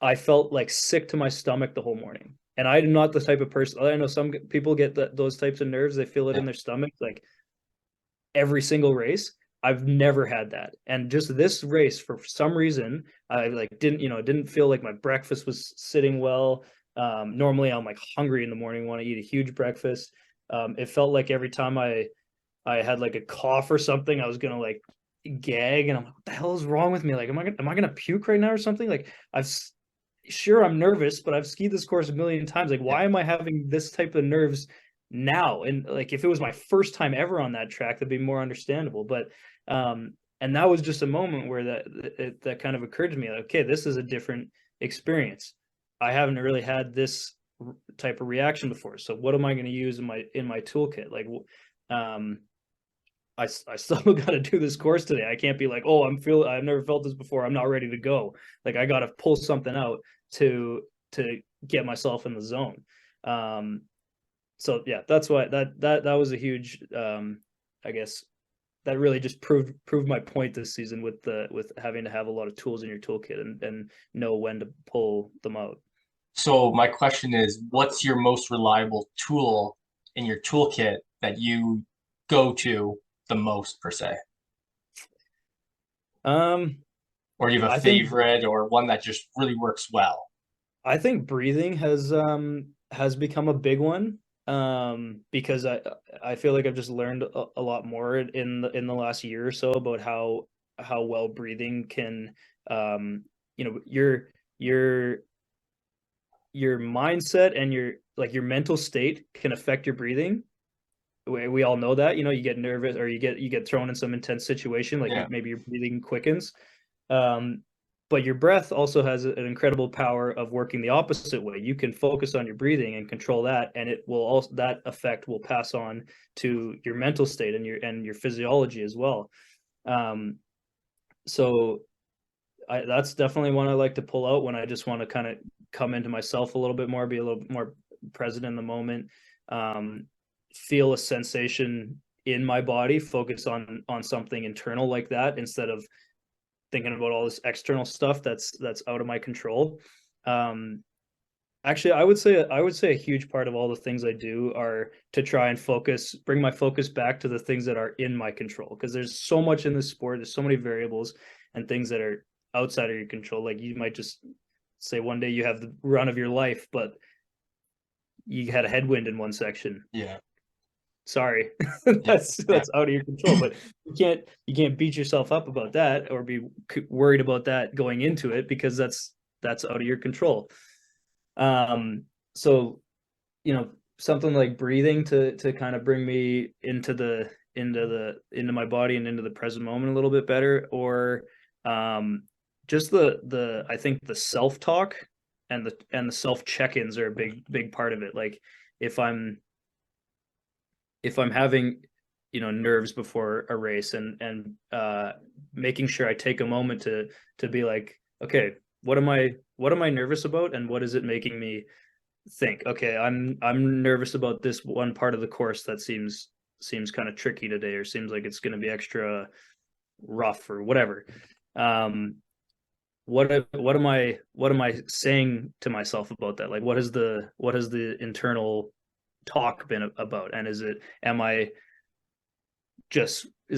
I felt like sick to my stomach the whole morning. And I'm not the type of person, I know some people get those types of nerves. They feel it in their stomach, like every single race. I've never had that. And just this race, for some reason, I like didn't feel like my breakfast was sitting well. Normally I'm like hungry in the morning, want to eat a huge breakfast. It felt like every time I had like a cough or something, I was gonna like gag, and I'm like, what the hell is wrong with me? Like, am I gonna puke right now or something? Like, I'm nervous, but I've skied this course a million times. Like, why am I having this type of nerves now? And like, if it was my first time ever on that track, that'd be more understandable. But and that was just a moment where that kind of occurred to me, like, okay, this is a different experience. I haven't really had this type of reaction before. So what am I going to use in my toolkit? Like, I still got to do this course today. I can't be like, oh, I've never felt this before, I'm not ready to go. Like, I got to pull something out to get myself in the zone. So yeah, that's why that was a huge, I guess that really just proved my point this season with having to have a lot of tools in your toolkit and know when to pull them out. So my question is, what's your most reliable tool in your toolkit that you go to the most, per se? Um, Or do you have a I think favorite or one that just really works well? I think breathing has become a big one, because I feel like I've just learned a lot more in the last year or so about how well breathing can, you know, your your mindset and your mental state can affect your breathing. We all know that, you get nervous, or you get thrown in some intense situation, like Yeah. maybe your breathing quickens. um, but your breath also has an incredible power of working the opposite way. You can focus on your breathing and control that, and it will also, that effect will pass on to your mental state and your physiology as well. um, so that's definitely one I like to pull out when I just want to kind of come into myself a little bit more, be a little bit more present in the moment, um, feel a sensation in my body, focus on something internal like that instead of thinking about all this external stuff that's out of my control. Um, Actually, I would say a huge part of all the things I do are to try and bring my focus back to the things that are in my control. Because there's so much in this sport, there's so many variables and things that are outside of your control. Like you might just say one day you have the run of your life, but you had a headwind in one section. Yeah. Sorry, Yeah. Yeah. that's out of your control. But you can't beat yourself up about that or be worried about that going into it, because that's out of your control. So something like breathing to kind of bring me into my body and into the present moment a little bit better, or um just the I think the self-talk and the self check-ins are a big part of it. Like if i'm if I'm having nerves before a race, and making sure I take a moment to be like, okay, what am I nervous about, and what is it making me think? Okay, I'm nervous about this one part of the course that seems kind of tricky today, or seems like it's going to be extra rough or whatever. um what am I saying to myself about that? Like what has the internal talk been about? And is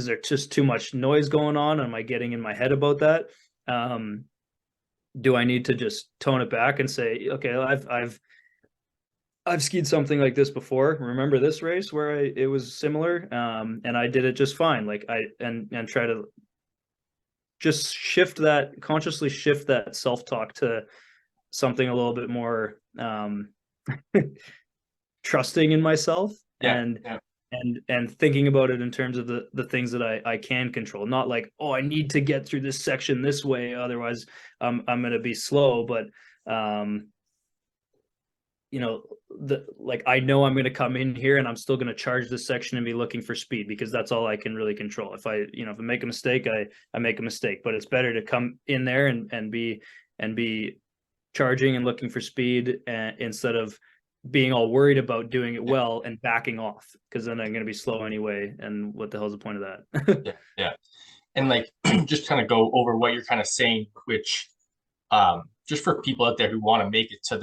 there just too much noise going on? Am I getting in my head about that? um do I need to just tone it back and say, okay, I've skied something like this before. Remember this race where it was similar, and I did it just fine. Like and try to just consciously shift that self talk to something a little bit more trusting in myself, Yeah. and Yeah. thinking about it in terms of the things that I can control. Not like, oh, I need to get through this section this way, otherwise I'm going to be slow. But um, like I know I'm going to come in here and I'm still going to charge this section and be looking for speed, because that's all I can really control. If I make a mistake, I make a mistake, but it's better to come in there and be charging and looking for speed, instead of being all worried about doing it Yeah. well and backing off, because then I'm going to be slow anyway. And what the hell's the point of that? Yeah. Yeah. And like just kind of go over what you're kind of saying, which just for people out there who want to make it to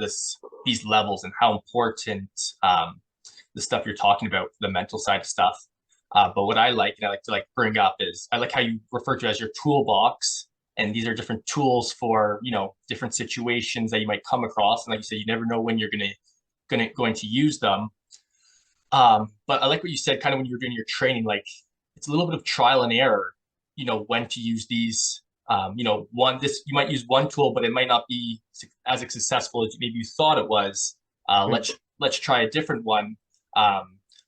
these levels and how important the stuff you're talking about, the mental side of stuff. But what I like, and I like to like bring up, is I like how you refer to it as your toolbox. And these are different tools for, different situations that you might come across. And like you said, you never know when you're going to use them. But I like what you said, kind of when you were doing your training, like it's a little bit of trial and error, when to use these. You might use one tool, but it might not be as successful as maybe you thought it was. Let's try a different one. But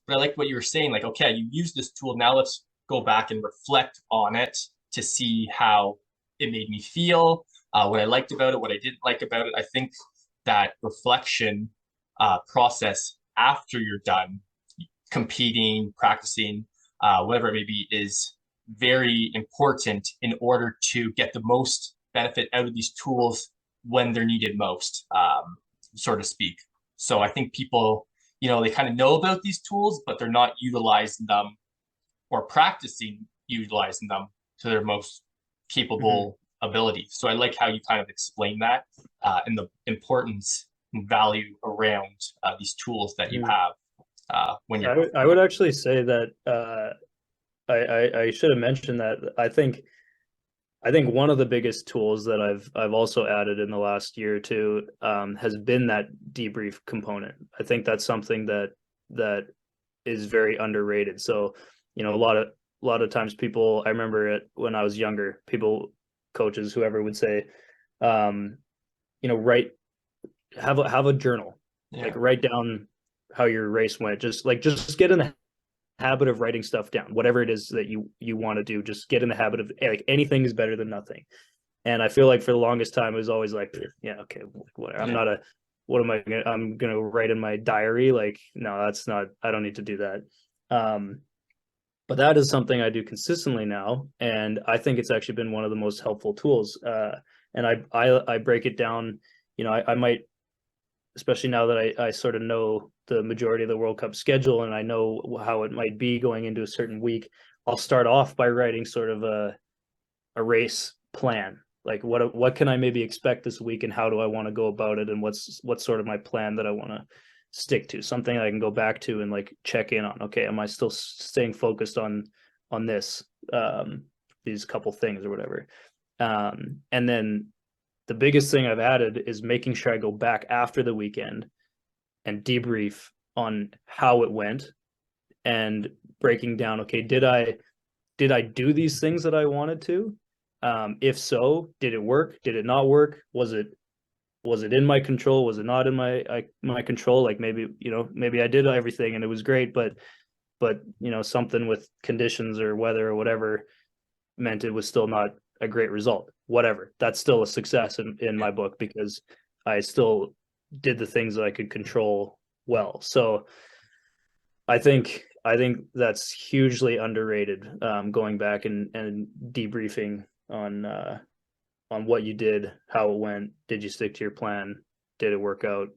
I like what you were saying, like, okay, you use this tool, now let's go back and reflect on it to see how it made me feel, what I liked about it, what I didn't like about it. I think that reflection process after you're done competing, practicing, whatever it may be, is very important in order to get the most benefit out of these tools when they're needed most, so to speak. So I think people, they kind of know about these tools, but they're not utilizing them or practicing utilizing them to their most Mm-hmm. capable ability. So I like how you kind of explain that, and the importance and value around these tools that you have when you're I performing. would actually say that I should have mentioned that. I think I think one of the biggest tools that I've also added in the last year or two has been that debrief component. I think that's something that is very underrated. So, a lot of times people, I remember it when I was younger, people, coaches, whoever would say, um, write, have a journal, like Yeah. write down how your race went. Just get in the habit of writing stuff down, whatever it is that you want to do. Just get in the habit of, like, anything is better than nothing. And I feel like for the longest time it was always like, yeah, okay, whatever. I'm Yeah. not a what am I gonna I'm gonna write in my diary? Like, no, that's not, I don't need to do that. Um, but that is something I do consistently now, and I think it's actually been one of the most helpful tools. And I break it down. I might, especially now that I sort of know the majority of the World Cup schedule and I know how it might be going into a certain week, I'll start off by writing sort of a race plan. Like, what can I maybe expect this week, and how do I want to go about it, and what's sort of my plan that I want to stick to, something I can go back to and like check in on. Okay, am I still staying focused on this, these couple things or whatever. And then the biggest thing I've added is making sure I go back after the weekend and debrief on how it went, and breaking down, okay, did I do these things that I wanted to? If so, did it work? Did it not work? Was it in my control? Was it not in my control? Like, maybe I did everything and it was great, but something with conditions or weather or whatever meant it was still not a great result. Whatever. That's still a success in Yeah. my book, because I still did the things that I could control well. So I think that's hugely underrated. Going back and debriefing on what you did, how it went, did you stick to your plan, did it work out,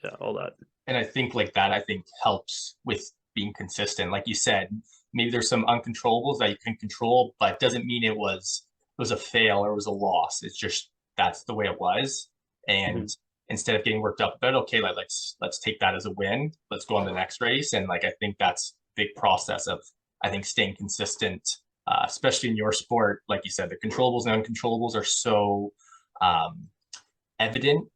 yeah, all that. And I think like that, I think helps with being consistent. Like you said, maybe there's some uncontrollables that you can control, but it doesn't mean it was a fail or it was a loss. It's just that's the way it was. And Mhm. instead of getting worked up about, okay, like let's take that as a win. Let's go on the next race. And like I think that's a big process of I think staying consistent, especially in your sport. Like you said, the controllables and uncontrollables are so um, evident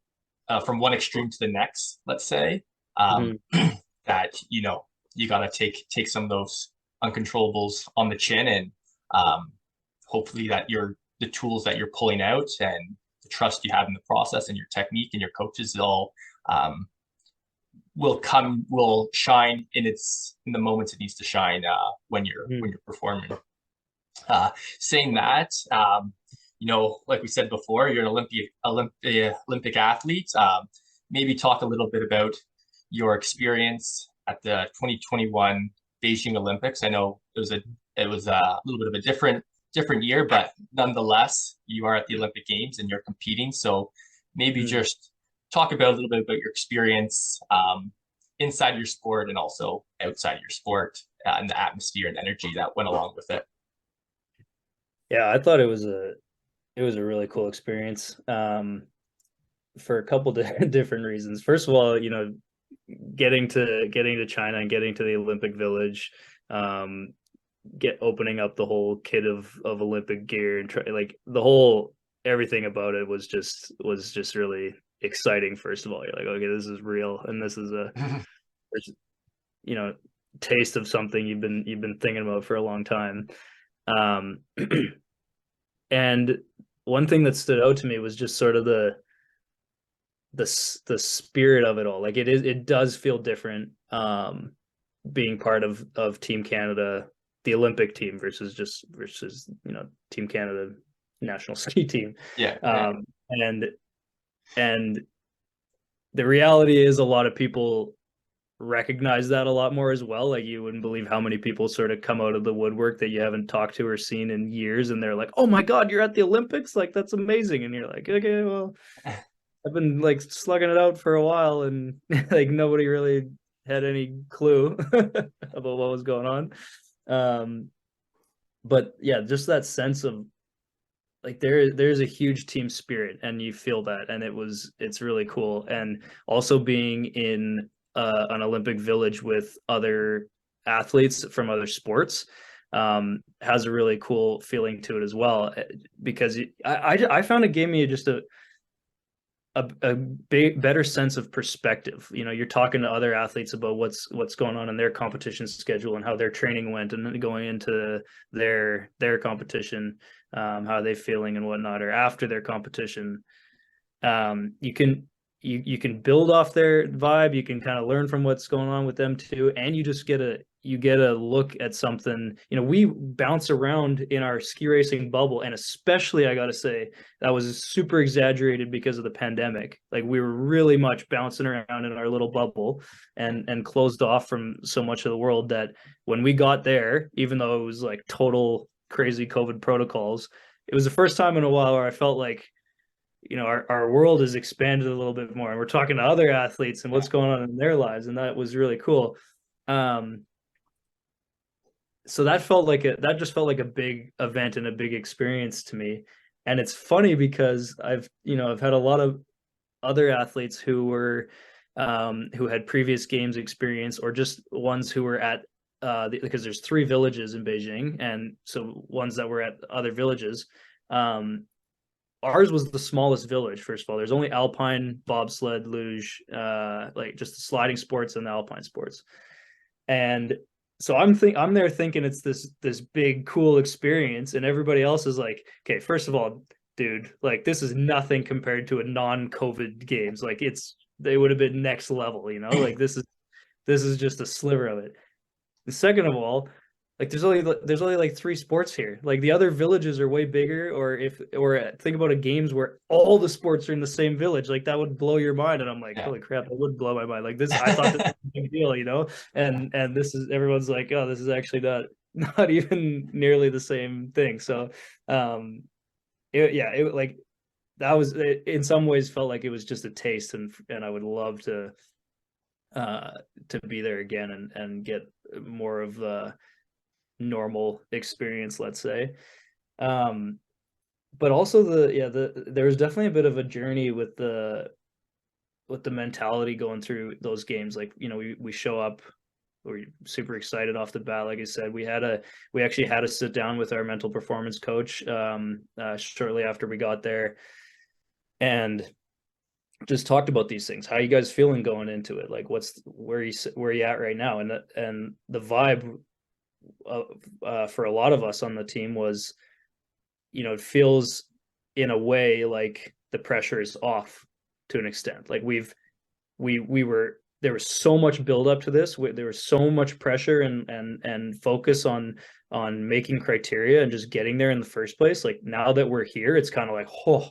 from one extreme to the next, let's say, um, Mhm. that you got to take some of those uncontrollables on the chin, and um, hopefully that the tools that you're pulling out and the trust you have in the process and your technique and your coaches all um, will shine in the moments it needs to shine when Mhm. you're performing. Uh, Saying that, like we said before, you're an Olympic athlete. Maybe talk a little bit about your experience at the 2021 Beijing Olympics. I know it was a little bit of a different year, but nonetheless, you are at the Olympic Games and you're competing. So maybe Mhm. just talk about a little bit about your experience inside your sport and also outside your sport, and the atmosphere and energy that went along with it. Yeah, I thought it was a really cool experience, for a couple different reasons. First of all, getting to China and getting to the Olympic Village, um, get opening up the whole kit of Olympic gear, and like the whole, everything about it was just really exciting. First of all, you're like, okay, this is real, and this is you know taste of something you've been thinking about for a long time. Um, and one thing that stood out to me was just sort of the spirit of it all. Like, it does feel different, being part of Team Canada, the Olympic team, versus Team Canada national ski team. Yeah, yeah. And the reality is, a lot of people recognize that a lot more as well. Like, you wouldn't believe how many people sort of come out of the woodwork that you haven't talked to or seen in years, and they're like, "Oh my God, you're at the Olympics! Like, that's amazing!" And you're like, "Okay, well, I've been like slugging it out for a while, and like nobody really had any clue about what was going on." Um, but yeah, just that sense of, like, there's a huge team spirit, and you feel that, and it's really cool. And also being in an Olympic village with other athletes from other sports, has a really cool feeling to it as well, because I found it gave me just a big better sense of perspective. You know, you're talking to other athletes about what's going on in their competition schedule and how their training went, and then going into their competition, how are they feeling and whatnot, or after their competition. You can you can build off their vibe, you can kind of learn from what's going on with them too, and you get a look at something. You know, we bounce around in our ski racing bubble, and especially I gotta say that was super exaggerated because of the pandemic. Like, we were really much bouncing around in our little bubble and closed off from so much of the world, that when we got there, even though it was like total crazy COVID protocols, it was the first time in a while where I felt like, you know, our world has expanded a little bit more, and we're talking to other athletes and Yeah. what's going on in their lives, and that was really cool. um so that just felt like a big event and a big experience to me. And it's funny because I've had a lot of other athletes who were who had previous games experience, or just ones who were at because there's 3 villages in Beijing, and so ones that were at other villages. um Ours was the smallest village. First of all, there's only alpine, bobsled, luge, like just the sliding sports and the alpine sports. And so I'm there thinking it's this big cool experience, and everybody else is like, okay, first of all, dude, like, this is nothing compared to a non-COVID games. Like, they would have been next level, you know, like, this is just a sliver of it. The second of all, like, there's only like 3 sports here. Like, the other villages are way bigger. Or think about a games where all the sports are in the same village. Like, that would blow your mind. And I'm like, Yeah. holy crap, that would blow my mind. Like, this, I thought this was a big deal, you know. And this is, everyone's like, oh, this is actually not even nearly the same thing. So, it like, that was, it, in some ways felt like it was just a taste, and I would love to be there again, and get more of the normal experience, let's say. Um, but also there was definitely a bit of a journey with the mentality going through those games. Like, you know, we show up, we're super excited off the bat. Like I said, we actually had to sit down with our mental performance coach shortly after we got there, and just talked about these things. How are you guys feeling going into it? Like, where you at right now? And the vibe for a lot of us on the team was, you know, it feels in a way like the pressure is off to an extent. Like, we were there was so much build up to this. There was so much pressure and focus on making criteria and just getting there in the first place. Like, now that we're here, it's kind of like, oh,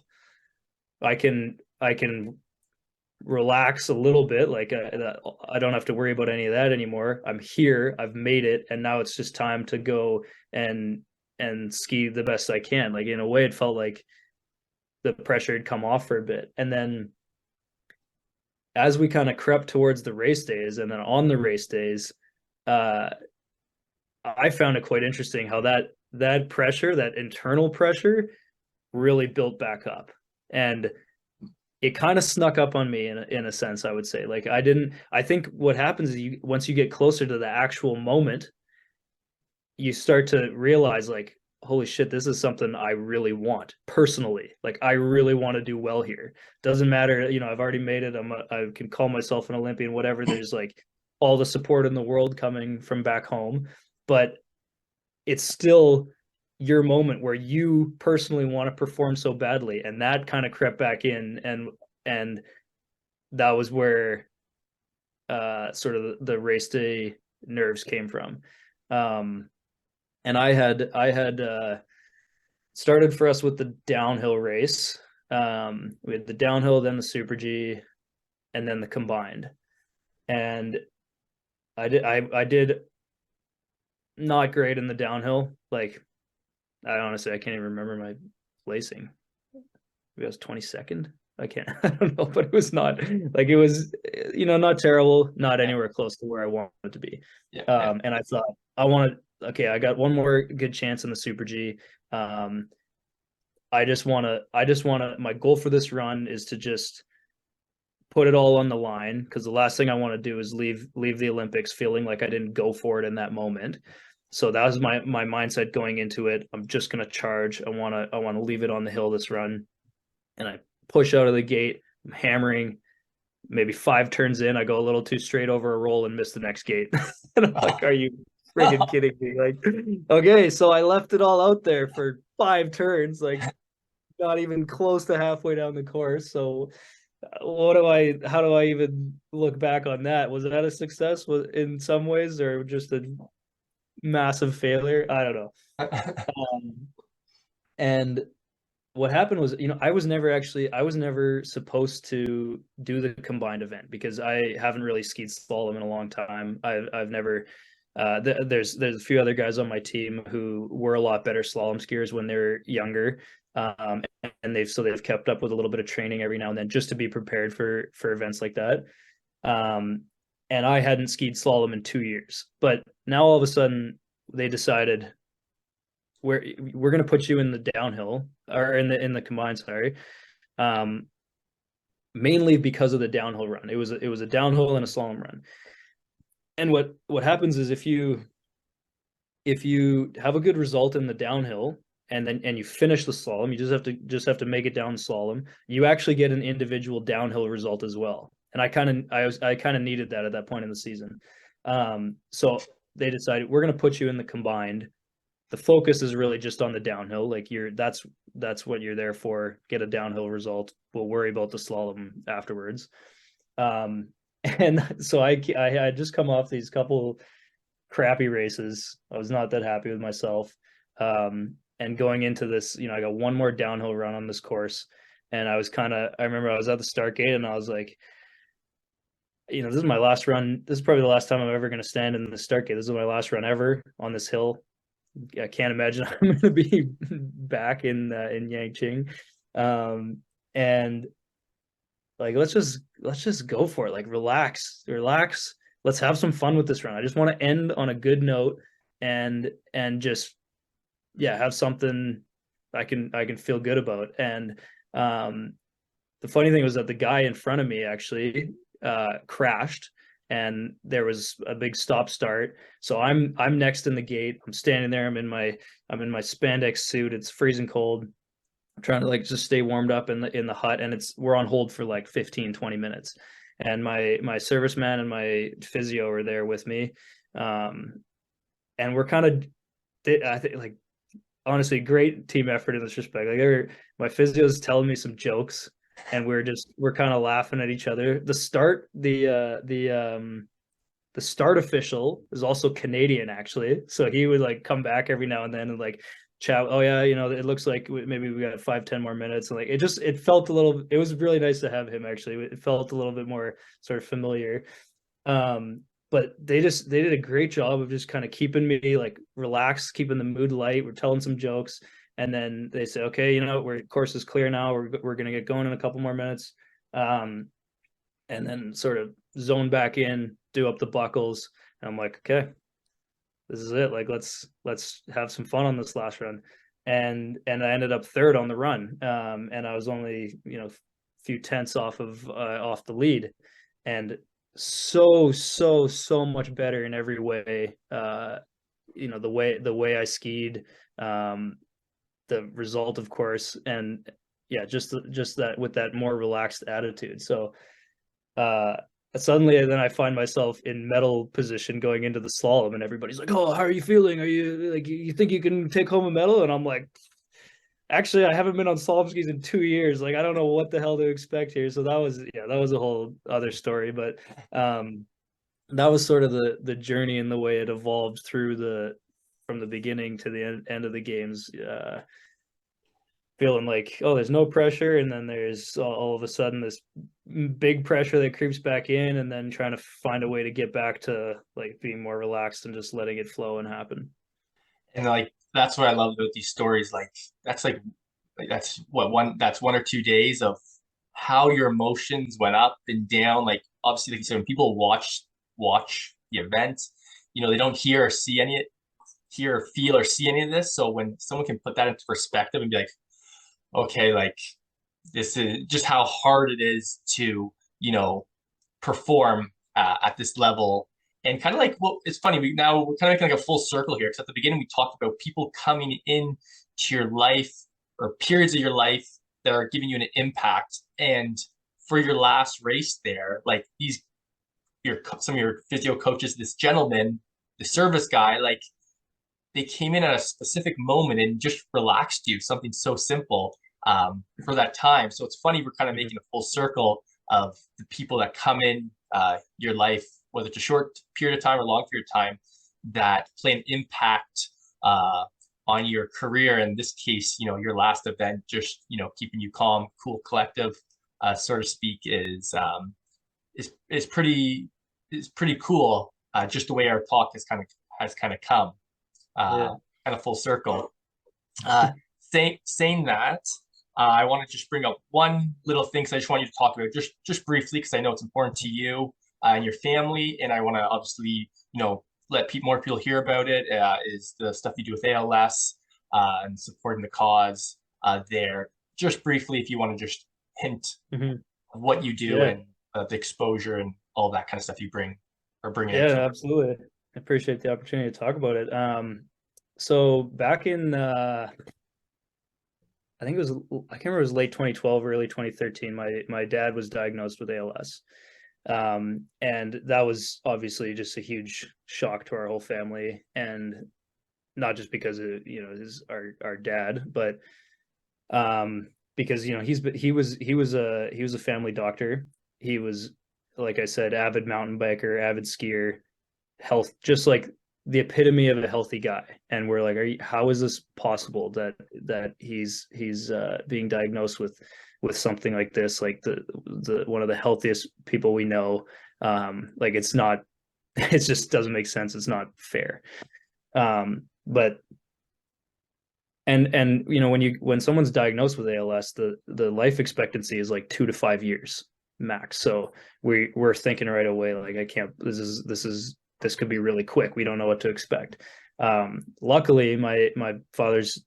I can relax a little bit. Like, I don't have to worry about any of that anymore. I'm here, I've made it, and now it's just time to go and ski the best I can. Like, in a way, it felt like the pressure had come off for a bit. And then as we kind of crept towards the race days, and then on the race days, uh I found it quite interesting how that pressure, that internal pressure, really built back up. And it kind of snuck up on me in a sense, I would say. Like, I think what happens is, once you get closer to the actual moment, you start to realize, like, holy shit, this is something I really want personally. Like, I really want to do well here. Doesn't matter, you know, I've already made it. I can call myself an Olympian, whatever. There's like all the support in the world coming from back home, but it's still your moment where you personally want to perform so badly. And that kind of crept back in, and that was where sort of the race day nerves came from. And I had started for us with the downhill race. We had the downhill, then the Super G, and then the combined. And I did not great in the downhill. Like, I can't even remember my placing. Maybe I was 22nd. I can't, I don't know, but it was not like, it was, you know, not terrible, not Yeah. anywhere close to where I wanted to be. Yeah. Yeah. And I thought, okay, I got one more good chance in the Super G. Um, my goal for this run is to just put it all on the line, because the last thing I want to do is leave the Olympics feeling like I didn't go for it in that moment. So that was my mindset going into it. I'm just gonna charge. I wanna leave it on the hill this run, and I push out of the gate. I'm hammering. Maybe 5 turns in, I go a little too straight over a roll and miss the next gate. And I'm like, are you friggin' kidding me? Like, okay, so I left it all out there for 5 turns, like not even close to halfway down the course. So how do I even look back on that? Was that a success in some ways or just a massive failure? I don't know. Um, and what happened was, I was never supposed to do the combined event because I haven't really skied slalom in a long time. I've never there's a few other guys on my team who were a lot better slalom skiers when they were younger. Um, and they've kept up with a little bit of training every now and then just to be prepared for events like that. Um, and I hadn't skied slalom in 2 years, but now all of a sudden they decided we're going to put you in the downhill or in the combined, sorry. Um, Mainly because of the downhill run. It was a downhill and a slalom run. And what happens is if you have a good result in the downhill and you finish the slalom, you just have to make it down slalom. You actually get an individual downhill result as well. And I kind of needed that at that point in the season. So they decided we're going to put you in the combined. The focus is really just on the downhill. Like that's what you're there for. Get a downhill result. We'll worry about the slalom afterwards. And so I had just come off these couple crappy races. I was not that happy with myself. And going into this, I got one more downhill run on this course. And I remember I was at the start gate and I was like, this is my last run. This is probably the last time I'm ever going to stand in the start gate. This is my last run ever on this hill. I can't imagine I'm going to be back in Yangqing. And like let's just go for it. Like relax. Let's have some fun with this run. I just want to end on a good note and just have something I can feel good about. And the funny thing was that the guy in front of me actually crashed and there was a big stop start. So I'm next in the gate. I'm standing there. I'm in my spandex suit. It's freezing cold. I'm trying to like just stay warmed up in the hut, and we're on hold for like 15-20 minutes. And my serviceman and my physio are there with me. And we're kind of I think like honestly great team effort in this respect. Like my physio is telling me some jokes and we're kind of laughing at each other. The start official is also Canadian actually, so he would like come back every now and then and like chat. Oh yeah, it looks like maybe we got 5-10 more minutes, and like it felt a little. It was really nice to have him actually. It felt a little bit more sort of familiar. But they did a great job of just kind of keeping me like relaxed, keeping the mood light. We're telling some jokes. And then they say, okay, course is clear now. We're going to get going in a couple more minutes. And then sort of zone back in, do up the buckles. And I'm like, okay, this is it. Like, let's have some fun on this last run. And I ended up third on the run. And I was only, a few tenths off the lead, and so much better in every way. The way I skied, the result, of course, and just that with that more relaxed attitude. So suddenly then I find myself in medal position going into the slalom, and everybody's like, oh, how are you feeling? Are you like, you think you can take home a medal? And I'm like, actually, I haven't been on slalom skis in 2 years. Like, I don't know what the hell to expect here. So that was a whole other story. But that was sort of the journey and the way it evolved from the beginning to the end of the games. Feeling like, oh, there's no pressure, and then there's all of a sudden this big pressure that creeps back in, and then trying to find a way to get back to like being more relaxed and just letting it flow and happen. And like that's what I love about these stories. That's 1 or 2 days of how your emotions went up and down. Like obviously, like you said, when people watch the event, they don't hear or feel or see any of this. So when someone can put that into perspective and be like, okay, like this is just how hard it is to, perform at this level And kind of like, well, it's funny. We're kind of making like a full circle here. Because at the beginning, we talked about people coming in to your life or periods of your life that are giving you an impact. And for your last race there, like some of your physio coaches, this gentleman, the service guy, like they came in at a specific moment and just relaxed you, something so simple for that time. So it's funny, we're kind of making a full circle of the people that come in your life, whether it's a short period of time or long period of time, that play an impact on your career. In this case, your last event, just, keeping you calm, cool, collective, so to speak, is pretty cool. Just the way our talk has kind of come Yeah. kind of full circle. Saying that, I want to just bring up one little thing because I just want you to talk about it just briefly because I know it's important to you and your family, and I want to obviously let more people hear about it. Is the stuff you do with ALS and supporting the cause there? Just briefly, if you want to just hint Mhm. of what you do Yeah. and the exposure and all that kind of stuff you bring Yeah, into. absolutely. I appreciate the opportunity to talk about it. So back in I think it was I can't remember, it was late 2012, early 2013. My dad was diagnosed with ALS. And that was obviously just a huge shock to our whole family, and not just because of his our dad, but because he was a family doctor. He was, like I said, avid mountain biker, avid skier, health, just like the epitome of a healthy guy. And we're like, how is this possible that he's being diagnosed with something like this, like the one of the healthiest people we know. Like it's not, it just doesn't make sense. It's not fair. But when someone's diagnosed with ALS, the life expectancy is like 2 to 5 years max. So we're thinking right away, like, I can't, this could be really quick. We don't know what to expect. Luckily, my father's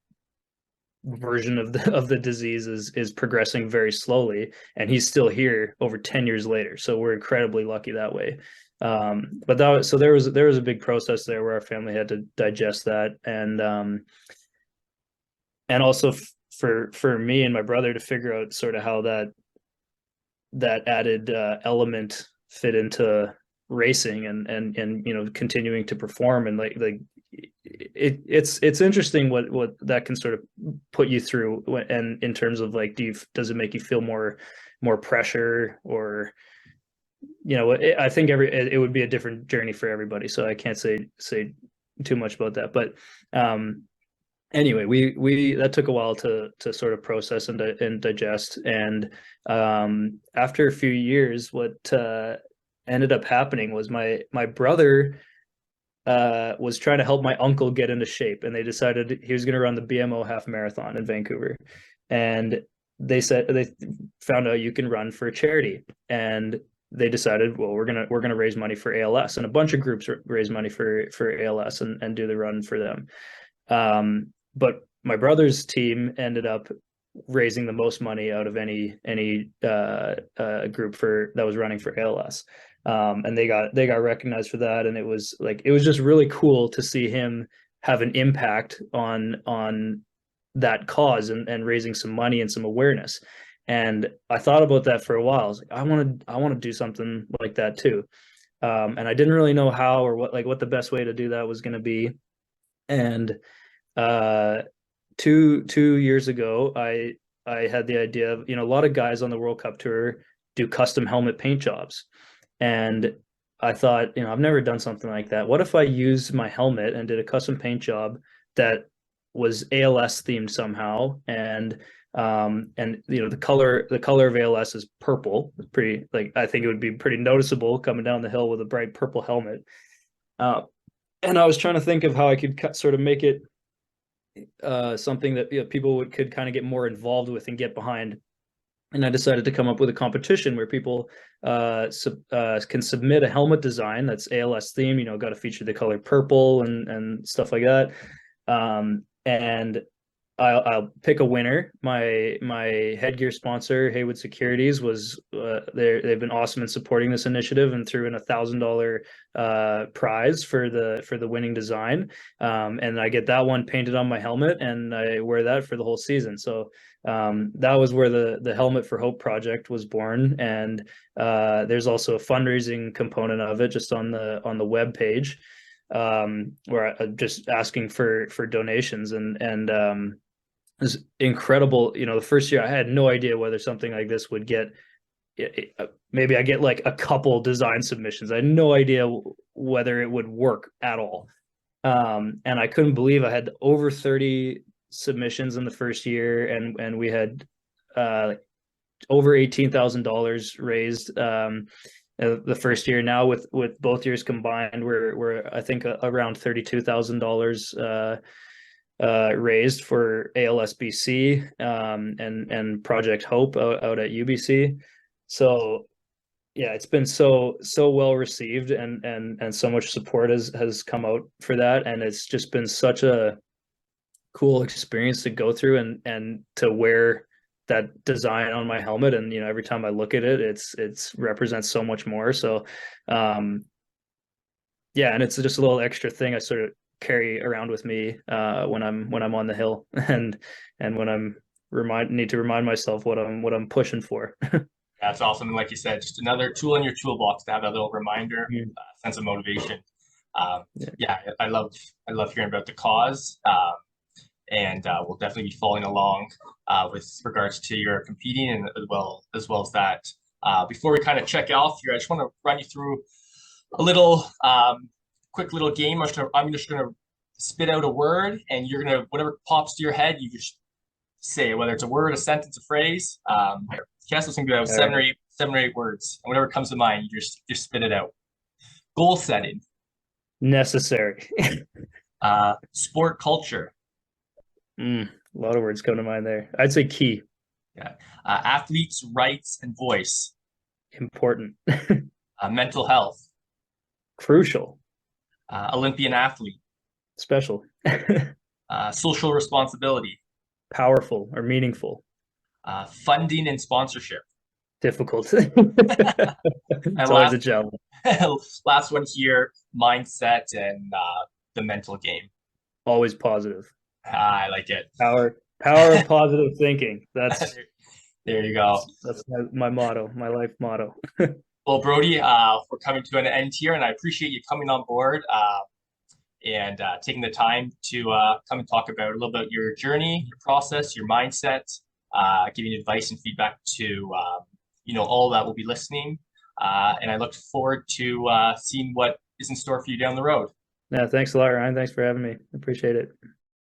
version of the disease is progressing very slowly, and he's still here over 10 years later. So we're incredibly lucky that way. But there was a big process there where our family had to digest that, and also for me and my brother to figure out sort of how that added element fit into racing and continuing to perform, and like it's interesting what that can sort of put you through, and in terms of like, does it make you feel more pressure, or I think it would be a different journey for everybody, so I can't say too much about that. But anyway, we that took a while to sort of process and digest. And after a few years, what ended up happening was my brother was trying to help my uncle get into shape, and they decided he was going to run the BMO half marathon in Vancouver. And they found out you can run for a charity, and they decided, well, we're gonna raise money for ALS, and a bunch of groups raise money for ALS and do the run for them. But my brother's team ended up raising the most money out of any group that was running for ALS. And they got recognized for that, and it was just really cool to see him have an impact on that cause, and raising some money and some awareness. And I thought about that for a while. I was like, I want to do something like that too. And I didn't really know how, or what the best way to do that was going to be. And uh, 2 years ago, I had the idea of, a lot of guys on the World Cup tour do custom helmet paint jobs. And I thought, I've never done something like that. What if I used my helmet and did a custom paint job that was ALS themed somehow? And the color of ALS is purple. It's pretty, like, I think it would be pretty noticeable coming down the hill with a bright purple helmet. And I was trying to think of how I could sort of make it something that people could kind of get more involved with and get behind. And I decided to come up with a competition where people can submit a helmet design that's ALS themed. Got to feature the color purple and stuff like that. And I'll pick a winner. My headgear sponsor, Haywood Securities, was they've been awesome in supporting this initiative and threw in $1,000 prize for the winning design. And I get that one painted on my helmet, and I wear that for the whole season. So that was where the Helmet for Hope project was born. And there's also a fundraising component of it just on the web page, where I'm just asking for donations, and it's incredible. The first year I had no idea whether something like this would get, maybe I get like a couple design submissions. I had no idea whether it would work at all. And I couldn't believe I had over 30 submissions in the first year, and we had over $18,000 raised the first year. Now with both years combined, we're I think around $32,000 raised for ALSBC, and Project Hope out at UBC. So yeah, it's been so well received, and so much support has come out for that, and it's just been such a cool experience to go through, and to wear that design on my helmet. And every time I look at it, it's represents so much more. So yeah, and it's just a little extra thing I sort of carry around with me when I'm on the hill, and when I'm need to remind myself what I'm pushing for. That's awesome. And like you said, just another tool in your toolbox to have a little reminder, Mm. sense of motivation. Yeah. Yeah, I love hearing about the cause, and we'll definitely be following along with regards to your competing, and as well as that. Before we kind of check off here, I just want to run you through a little quick little game. I'm just gonna spit out a word, and you're gonna, whatever pops to your head, you just say it, whether it's a word, a sentence, a phrase. Castle's gonna be All right. 7 or 8 words, and whatever comes to mind, you just spit it out. Goal setting, Necessary. sport culture, A lot of words come to mind there. I'd say key. yeah, athletes' rights and voice, Important. mental health, Crucial. Olympian athlete, Special. social responsibility, Powerful or meaningful. funding and sponsorship. Difficult. And It's always a challenge. last one here, mindset and the mental game. Always positive. I like it. Power of positive thinking. That's There you go. that's my motto, my life motto. Well, Brodie, we're coming to an end here, and I appreciate you coming on board and taking the time to come and talk about a little bit your journey, your process, your mindset, giving advice and feedback to all that will be listening. And I look forward to seeing what is in store for you down the road. Yeah, thanks a lot, Ryan. Thanks for having me. Appreciate it.